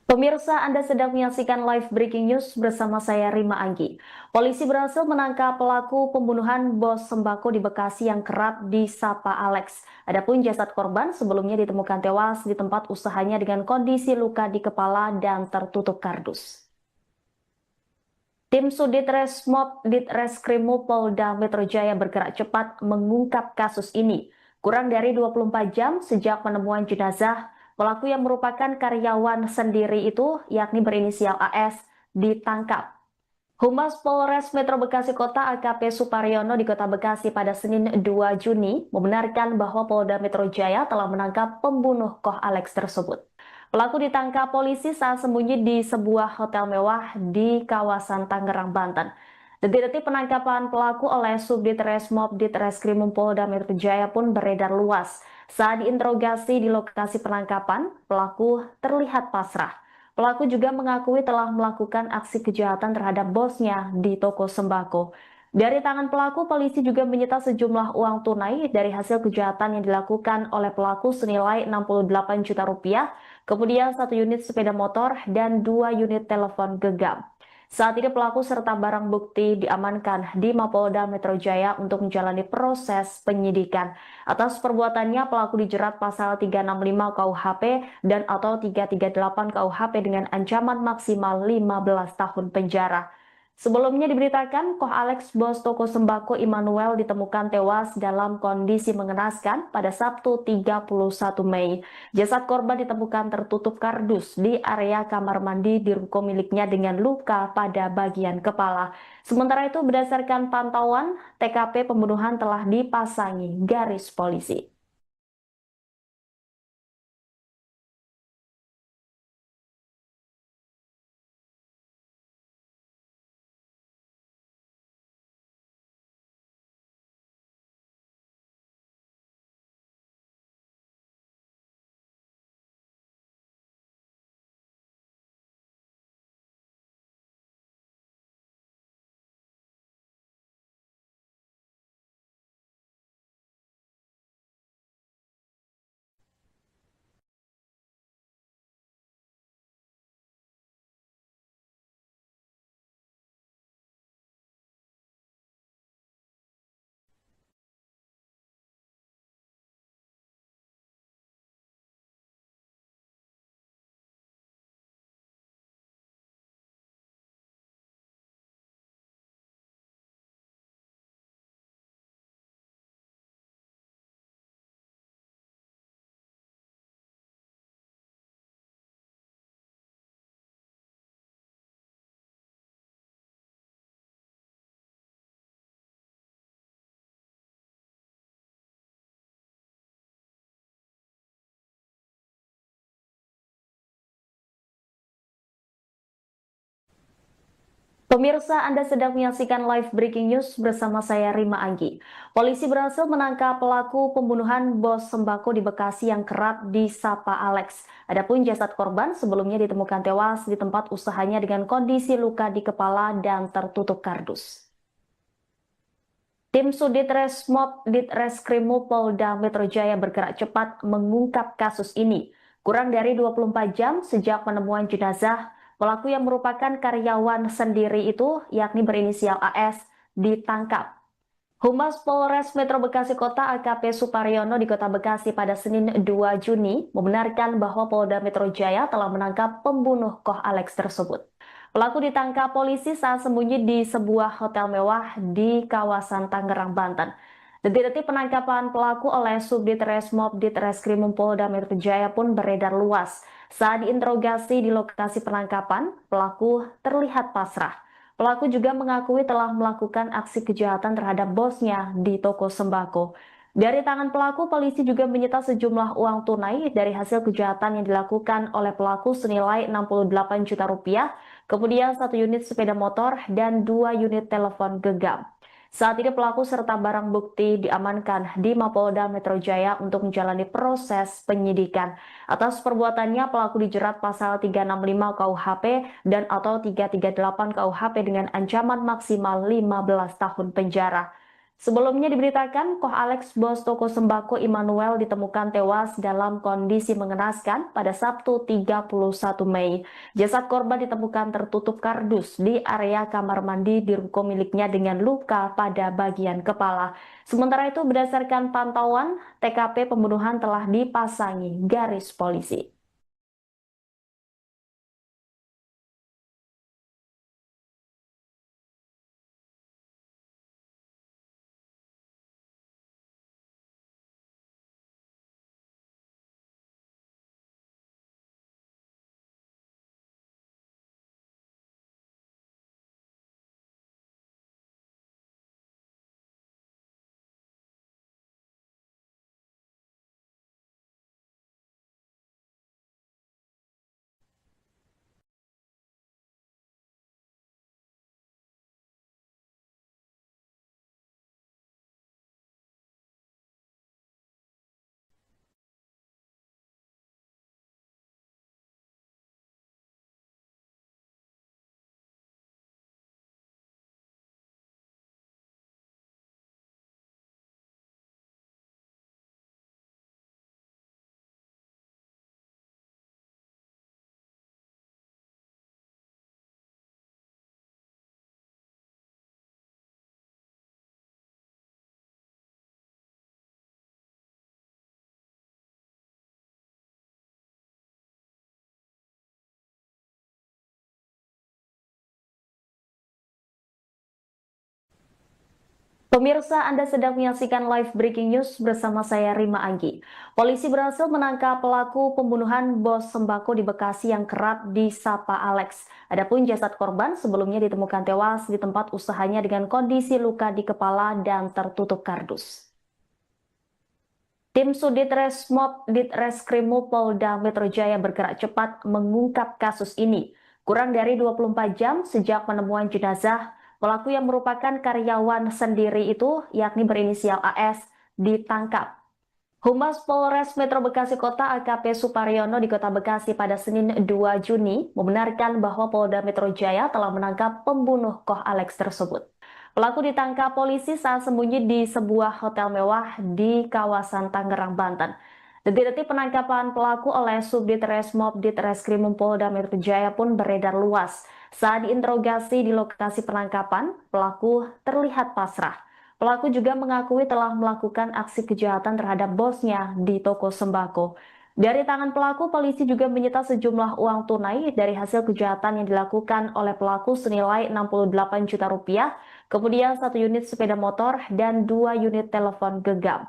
Pemirsa, Anda sedang menyaksikan live breaking news bersama saya Rima Anggi. Polisi berhasil menangkap pelaku pembunuhan bos sembako di Bekasi yang kerap disapa Alex. Adapun jasad korban sebelumnya ditemukan tewas di tempat usahanya dengan kondisi luka di kepala dan tertutup kardus. Tim Sudit Resmob Ditreskrimum Polda Metro Jaya bergerak cepat mengungkap kasus ini. Kurang dari 24 jam sejak penemuan jenazah, pelaku yang merupakan karyawan sendiri itu, yakni berinisial AS, ditangkap. Humas Polres Metro Bekasi Kota AKP Suparyono di Kota Bekasi pada Senin 2 Juni membenarkan bahwa Polda Metro Jaya telah menangkap pembunuh Koh Alex tersebut. Pelaku ditangkap polisi saat sembunyi di sebuah hotel mewah di kawasan Tangerang, Banten. Detik-detik penangkapan pelaku oleh Subdit Resmob Ditreskrimum Polda Metro Jaya pun beredar luas. Saat diinterogasi di lokasi penangkapan, pelaku terlihat pasrah. Pelaku juga mengakui telah melakukan aksi kejahatan terhadap bosnya di toko sembako. Dari tangan pelaku, polisi juga menyita sejumlah uang tunai dari hasil kejahatan yang dilakukan oleh pelaku senilai 68 juta rupiah, kemudian 1 unit sepeda motor dan 2 unit telepon genggam. Saat ini pelaku serta barang bukti diamankan di Mapolda Metro Jaya untuk menjalani proses penyidikan. Atas perbuatannya, pelaku dijerat pasal 365 KUHP dan atau 338 KUHP dengan ancaman maksimal 15 tahun penjara. Sebelumnya diberitakan, Koh Alex, bos toko sembako Immanuel, ditemukan tewas dalam kondisi mengenaskan pada Sabtu 31 Mei. Jasad korban ditemukan tertutup kardus di area kamar mandi di ruko miliknya dengan luka pada bagian kepala. Sementara itu, berdasarkan pantauan, TKP pembunuhan telah dipasangi garis polisi. Pemirsa, Anda sedang menyaksikan live breaking news bersama saya Rima Anggi. Polisi berhasil menangkap pelaku pembunuhan bos sembako di Bekasi yang kerap disapa Alex. Adapun jasad korban sebelumnya ditemukan tewas di tempat usahanya dengan kondisi luka di kepala dan tertutup kardus. Tim Sudit Resmob Ditreskrimum Polda Metro Jaya bergerak cepat mengungkap kasus ini. Kurang dari 24 jam sejak penemuan jenazah, pelaku yang merupakan karyawan sendiri itu, yakni berinisial AS, ditangkap. Humas Polres Metro Bekasi Kota AKP Suparyono di Kota Bekasi pada Senin 2 Juni membenarkan bahwa Polda Metro Jaya telah menangkap pembunuh Koh Alex tersebut. Pelaku ditangkap polisi saat sembunyi di sebuah hotel mewah di kawasan Tangerang, Banten. Detik-detik penangkapan pelaku oleh Subdit Resmob Ditreskrimum Polda Metro Jaya pun beredar luas. Saat diinterogasi di lokasi penangkapan, pelaku terlihat pasrah. Pelaku juga mengakui telah melakukan aksi kejahatan terhadap bosnya di toko sembako. Dari tangan pelaku, polisi juga menyita sejumlah uang tunai dari hasil kejahatan yang dilakukan oleh pelaku senilai 68 juta rupiah, kemudian 1 unit sepeda motor dan 2 unit telepon genggam. Saat ini pelaku serta barang bukti diamankan di Mapolda Metro Jaya untuk menjalani proses penyidikan. Atas perbuatannya, pelaku dijerat pasal 365 KUHP dan atau 338 KUHP dengan ancaman maksimal 15 tahun penjara. Sebelumnya diberitakan, Koh Alex, bos toko sembako Immanuel, ditemukan tewas dalam kondisi mengenaskan pada Sabtu 31 Mei. Jasad korban ditemukan tertutup kardus di area kamar mandi di ruko miliknya dengan luka pada bagian kepala. Sementara itu, berdasarkan pantauan, TKP pembunuhan telah dipasangi garis polisi. Pemirsa, Anda sedang menyaksikan live breaking news bersama saya Rima Anggi. Polisi berhasil menangkap pelaku pembunuhan bos sembako di Bekasi yang kerap disapa Alex. Adapun jasad korban sebelumnya ditemukan tewas di tempat usahanya dengan kondisi luka di kepala dan tertutup kardus. Tim Sudit Resmob Ditreskrimum Polda Metro Jaya bergerak cepat mengungkap kasus ini. Kurang dari 24 jam sejak penemuan jenazah, pelaku yang merupakan karyawan sendiri itu, yakni berinisial AS, ditangkap. Humas Polres Metro Bekasi Kota AKP Suparyono di Kota Bekasi pada Senin 2 Juni membenarkan bahwa Polda Metro Jaya telah menangkap pembunuh Koh Alex tersebut. Pelaku ditangkap polisi saat sembunyi di sebuah hotel mewah di kawasan Tangerang, Banten. Detik-detik penangkapan pelaku oleh Subdit Resmob Ditreskrimum Polda Metro Jaya pun beredar luas. Saat diinterogasi di lokasi penangkapan, pelaku terlihat pasrah. Pelaku juga mengakui telah melakukan aksi kejahatan terhadap bosnya di toko sembako. Dari tangan pelaku, polisi juga menyita sejumlah uang tunai dari hasil kejahatan yang dilakukan oleh pelaku senilai 68 juta rupiah, kemudian 1 unit sepeda motor dan 2 unit telepon genggam.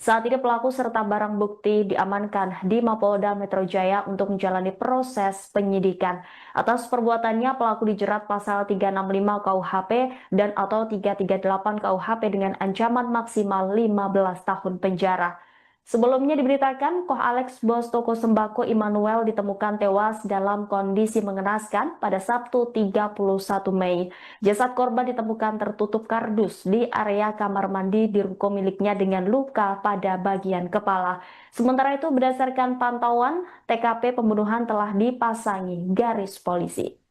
Saat ini pelaku serta barang bukti diamankan di Mapolda Metro Jaya untuk menjalani proses penyidikan. Atas perbuatannya, pelaku dijerat pasal 365 KUHP dan atau 338 KUHP dengan ancaman maksimal 15 tahun penjara. Sebelumnya diberitakan, Koh Alex, bos toko sembako Immanuel, ditemukan tewas dalam kondisi mengenaskan pada Sabtu 31 Mei. Jasad korban ditemukan tertutup kardus di area kamar mandi di ruko miliknya dengan luka pada bagian kepala. Sementara itu, berdasarkan pantauan, TKP pembunuhan telah dipasangi garis polisi.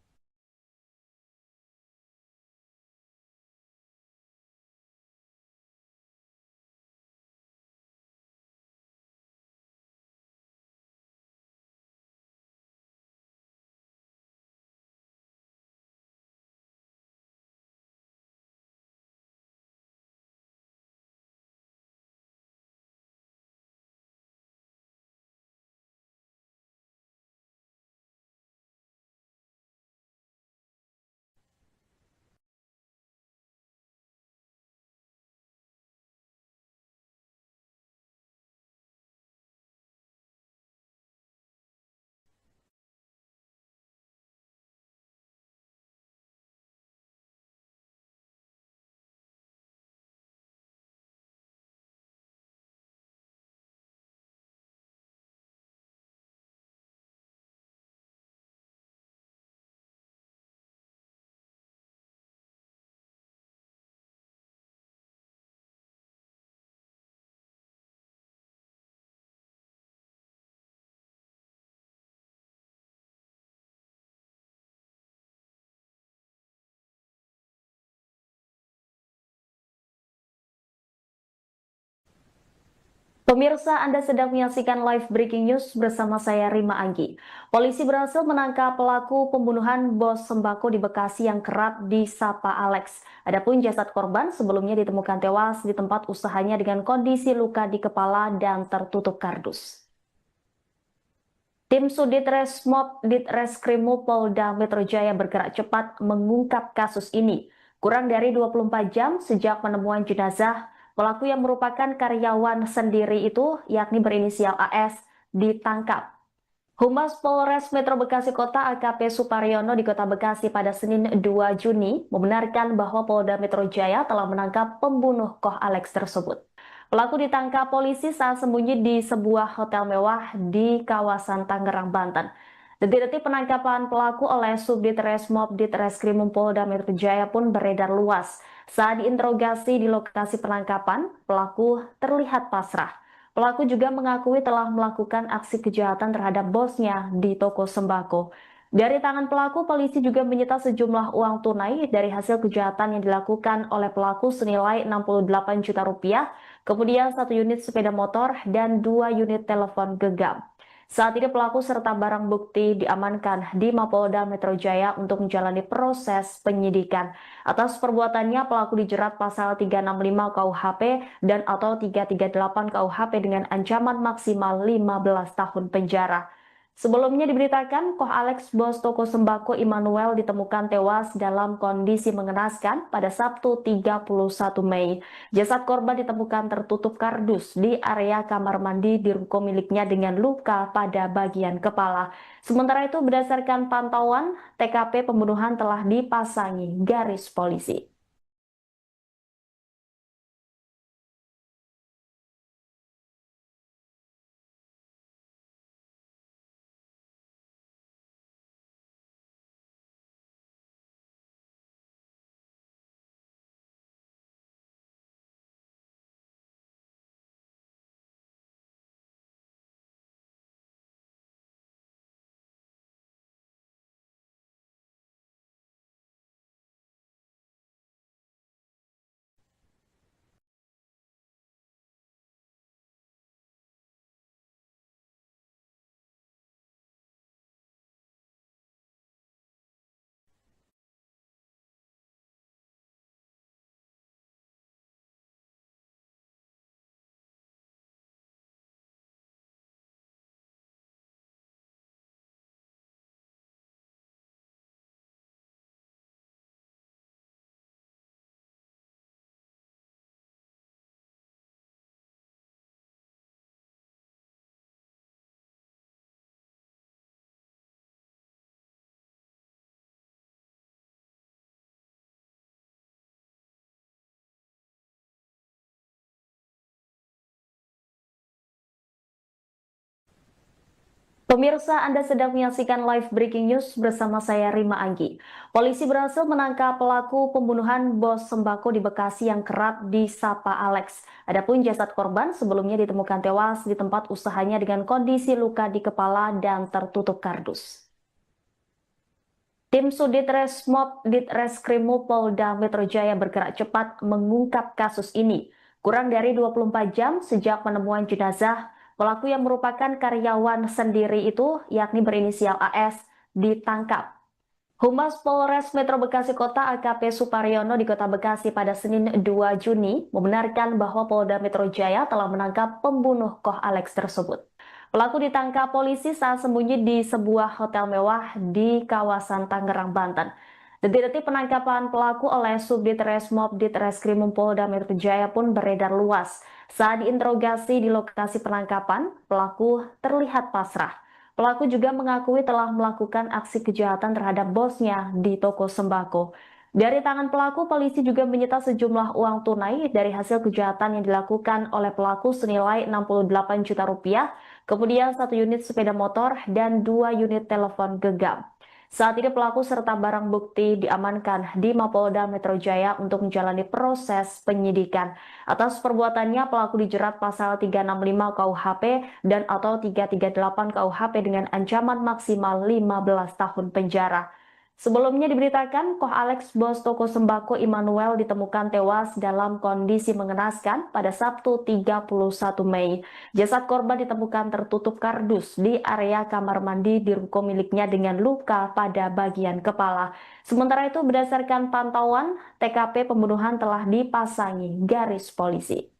Pemirsa, Anda sedang menyaksikan live breaking news bersama saya Rima Anggi. Polisi berhasil menangkap pelaku pembunuhan bos sembako di Bekasi yang kerap disapa Alex. Adapun jasad korban sebelumnya ditemukan tewas di tempat usahanya dengan kondisi luka di kepala dan tertutup kardus. Tim Sudit Resmob Ditreskrimum Polda Metro Jaya bergerak cepat mengungkap kasus ini. Kurang dari 24 jam sejak penemuan jenazah, pelaku yang merupakan karyawan sendiri itu, yakni berinisial AS, ditangkap. Humas Polres Metro Bekasi Kota AKP Suparyono di Kota Bekasi pada Senin 2 Juni membenarkan bahwa Polda Metro Jaya telah menangkap pembunuh Koh Alex tersebut. Pelaku ditangkap polisi saat sembunyi di sebuah hotel mewah di kawasan Tangerang, Banten. Detik-detik penangkapan pelaku oleh Subdit Resmob Ditreskrimum Polda Metro Jaya pun beredar luas. Saat diinterogasi di lokasi penangkapan, pelaku terlihat pasrah. Pelaku juga mengakui telah melakukan aksi kejahatan terhadap bosnya di toko sembako. Dari tangan pelaku, polisi juga menyita sejumlah uang tunai dari hasil kejahatan yang dilakukan oleh pelaku senilai 68 juta rupiah, kemudian 1 unit sepeda motor dan 2 unit telepon genggam. Saat ini pelaku serta barang bukti diamankan di Mapolda Metro Jaya untuk menjalani proses penyidikan. Atas perbuatannya, pelaku dijerat pasal 365 KUHP dan atau 338 KUHP dengan ancaman maksimal 15 tahun penjara. Sebelumnya diberitakan, Koh Alex, bos toko sembako Immanuel, ditemukan tewas dalam kondisi mengenaskan pada Sabtu 31 Mei. Jasad korban ditemukan tertutup kardus di area kamar mandi di ruko miliknya dengan luka pada bagian kepala. Sementara itu, berdasarkan pantauan, TKP pembunuhan telah dipasangi garis polisi. Pemirsa, Anda sedang menyaksikan live breaking news bersama saya Rima Anggi. Polisi berhasil menangkap pelaku pembunuhan bos sembako di Bekasi yang kerap disapa Alex. Adapun jasad korban sebelumnya ditemukan tewas di tempat usahanya dengan kondisi luka di kepala dan tertutup kardus. Tim Sudit Resmob Ditreskrimum Polda Metro Jaya bergerak cepat mengungkap kasus ini. Kurang dari 24 jam sejak penemuan jenazah, pelaku yang merupakan karyawan sendiri itu, yakni berinisial AS, ditangkap. Humas Polres Metro Bekasi Kota AKP Suparyono di Kota Bekasi pada Senin 2 Juni membenarkan bahwa Polda Metro Jaya telah menangkap pembunuh Koh Alex tersebut. Pelaku ditangkap polisi saat sembunyi di sebuah hotel mewah di kawasan Tangerang, Banten. Detik-detik penangkapan pelaku oleh Subdit Resmob Ditreskrimum Polda Metro Jaya pun beredar luas. Saat diinterogasi di lokasi penangkapan, pelaku terlihat pasrah. Pelaku juga mengakui telah melakukan aksi kejahatan terhadap bosnya di toko sembako. Dari tangan pelaku, polisi juga menyita sejumlah uang tunai dari hasil kejahatan yang dilakukan oleh pelaku senilai 68 juta rupiah, kemudian 1 unit sepeda motor dan 2 unit telepon genggam. Saat ini pelaku serta barang bukti diamankan di Mapolda Metro Jaya untuk menjalani proses penyidikan. Atas perbuatannya, pelaku dijerat pasal 365 KUHP dan atau 338 KUHP dengan ancaman maksimal 15 tahun penjara. Sebelumnya diberitakan, Koh Alex, bos toko sembako Immanuel, ditemukan tewas dalam kondisi mengenaskan pada Sabtu 31 Mei. Jasad korban ditemukan tertutup kardus di area kamar mandi di ruko miliknya dengan luka pada bagian kepala. Sementara itu, berdasarkan pantauan, TKP pembunuhan telah dipasangi garis polisi.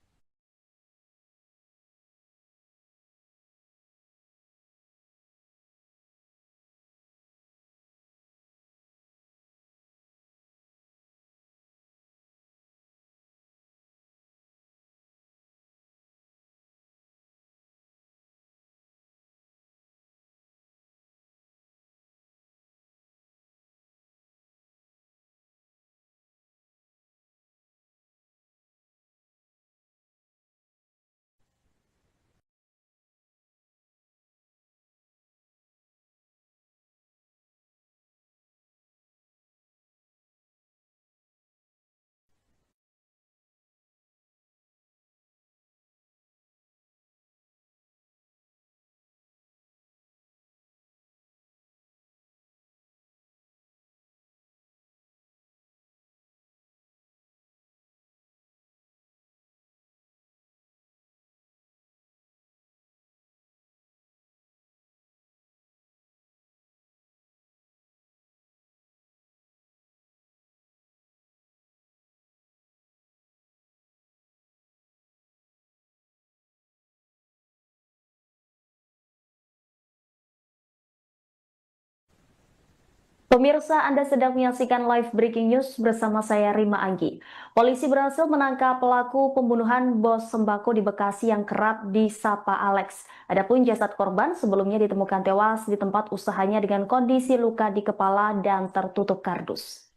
Pemirsa, Anda sedang menyaksikan live breaking news bersama saya Rima Anggi. Polisi berhasil menangkap pelaku pembunuhan bos sembako di Bekasi yang kerap disapa Alex. Adapun jasad korban sebelumnya ditemukan tewas di tempat usahanya dengan kondisi luka di kepala dan tertutup kardus.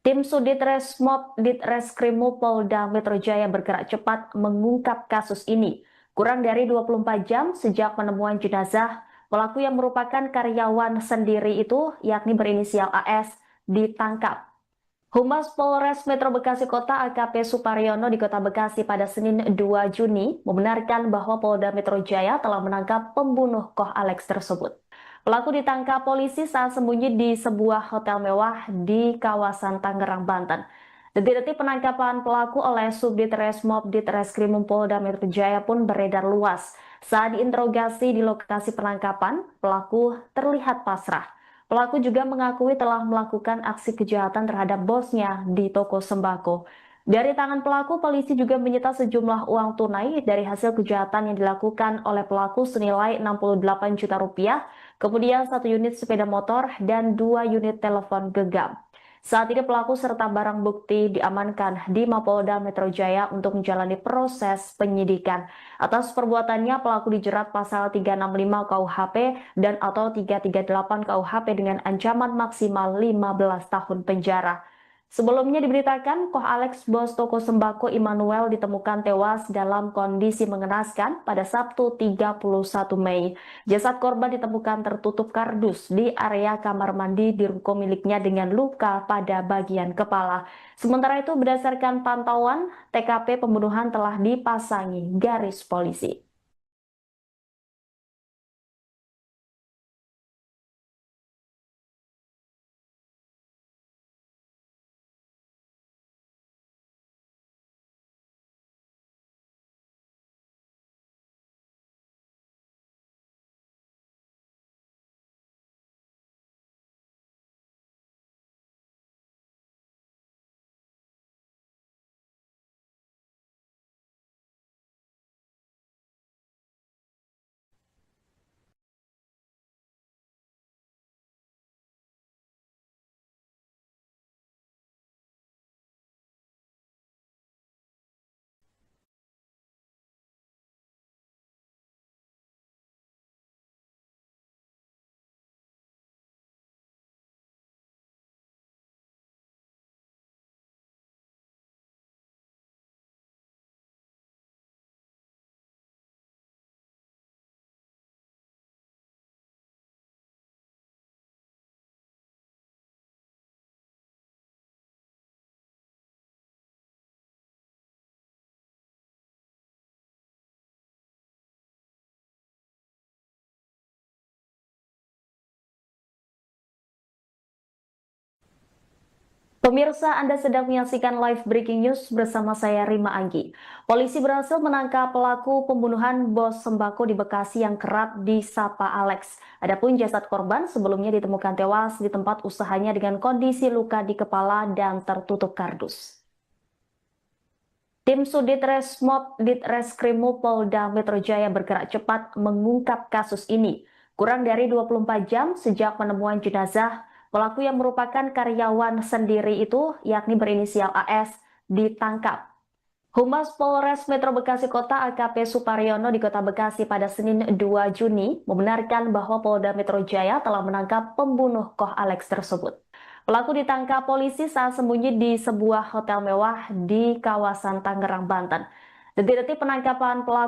Tim Sudit Resmob Ditreskrimum Polda Metro Jaya bergerak cepat mengungkap kasus ini. Kurang dari 24 jam sejak penemuan jenazah, pelaku yang merupakan karyawan sendiri itu, yakni berinisial AS, ditangkap. Humas Polres Metro Bekasi Kota AKP Suparyono di Kota Bekasi pada Senin 2 Juni membenarkan bahwa Polda Metro Jaya telah menangkap pembunuh Koh Alex tersebut. Pelaku ditangkap polisi saat sembunyi di sebuah hotel mewah di kawasan Tangerang, Banten. Detik-detik penangkapan pelaku oleh Subdit Resmob Ditreskrimum Polda Metro Jaya pun beredar luas. Saat diinterogasi di lokasi penangkapan, pelaku terlihat pasrah. Pelaku juga mengakui telah melakukan aksi kejahatan terhadap bosnya di toko sembako. Dari tangan pelaku, polisi juga menyita sejumlah uang tunai dari hasil kejahatan yang dilakukan oleh pelaku senilai 68 juta rupiah, kemudian 1 unit sepeda motor dan 2 unit telepon genggam. Saat ini pelaku serta barang bukti diamankan di Mapolda Metro Jaya untuk menjalani proses penyidikan. Atas perbuatannya, pelaku dijerat pasal 365 KUHP dan atau 338 KUHP dengan ancaman maksimal 15 tahun penjara. Sebelumnya diberitakan, Koh Alex, bos toko sembako Immanuel, ditemukan tewas dalam kondisi mengenaskan pada Sabtu 31 Mei. Jasad korban ditemukan tertutup kardus di area kamar mandi di ruko miliknya dengan luka pada bagian kepala. Sementara itu, berdasarkan pantauan, TKP pembunuhan telah dipasangi garis polisi. Pemirsa, Anda sedang menyaksikan live breaking news bersama saya Rima Anggi. Polisi berhasil menangkap pelaku pembunuhan bos sembako di Bekasi yang kerap disapa Alex. Adapun jasad korban sebelumnya ditemukan tewas di tempat usahanya dengan kondisi luka di kepala dan tertutup kardus. Tim Sudit Resmob Ditreskrimum Polda Metro Jaya bergerak cepat mengungkap kasus ini. Kurang dari 24 jam sejak penemuan jenazah, pelaku yang merupakan karyawan sendiri itu, yakni berinisial AS, ditangkap. Humas Polres Metro Bekasi Kota AKP Suparyono di Kota Bekasi pada Senin 2 Juni membenarkan bahwa Polda Metro Jaya telah menangkap pembunuh Koh Alex tersebut. Pelaku ditangkap polisi saat sembunyi di sebuah hotel mewah di kawasan Tangerang, Banten. Detik-detik penangkapan pelaku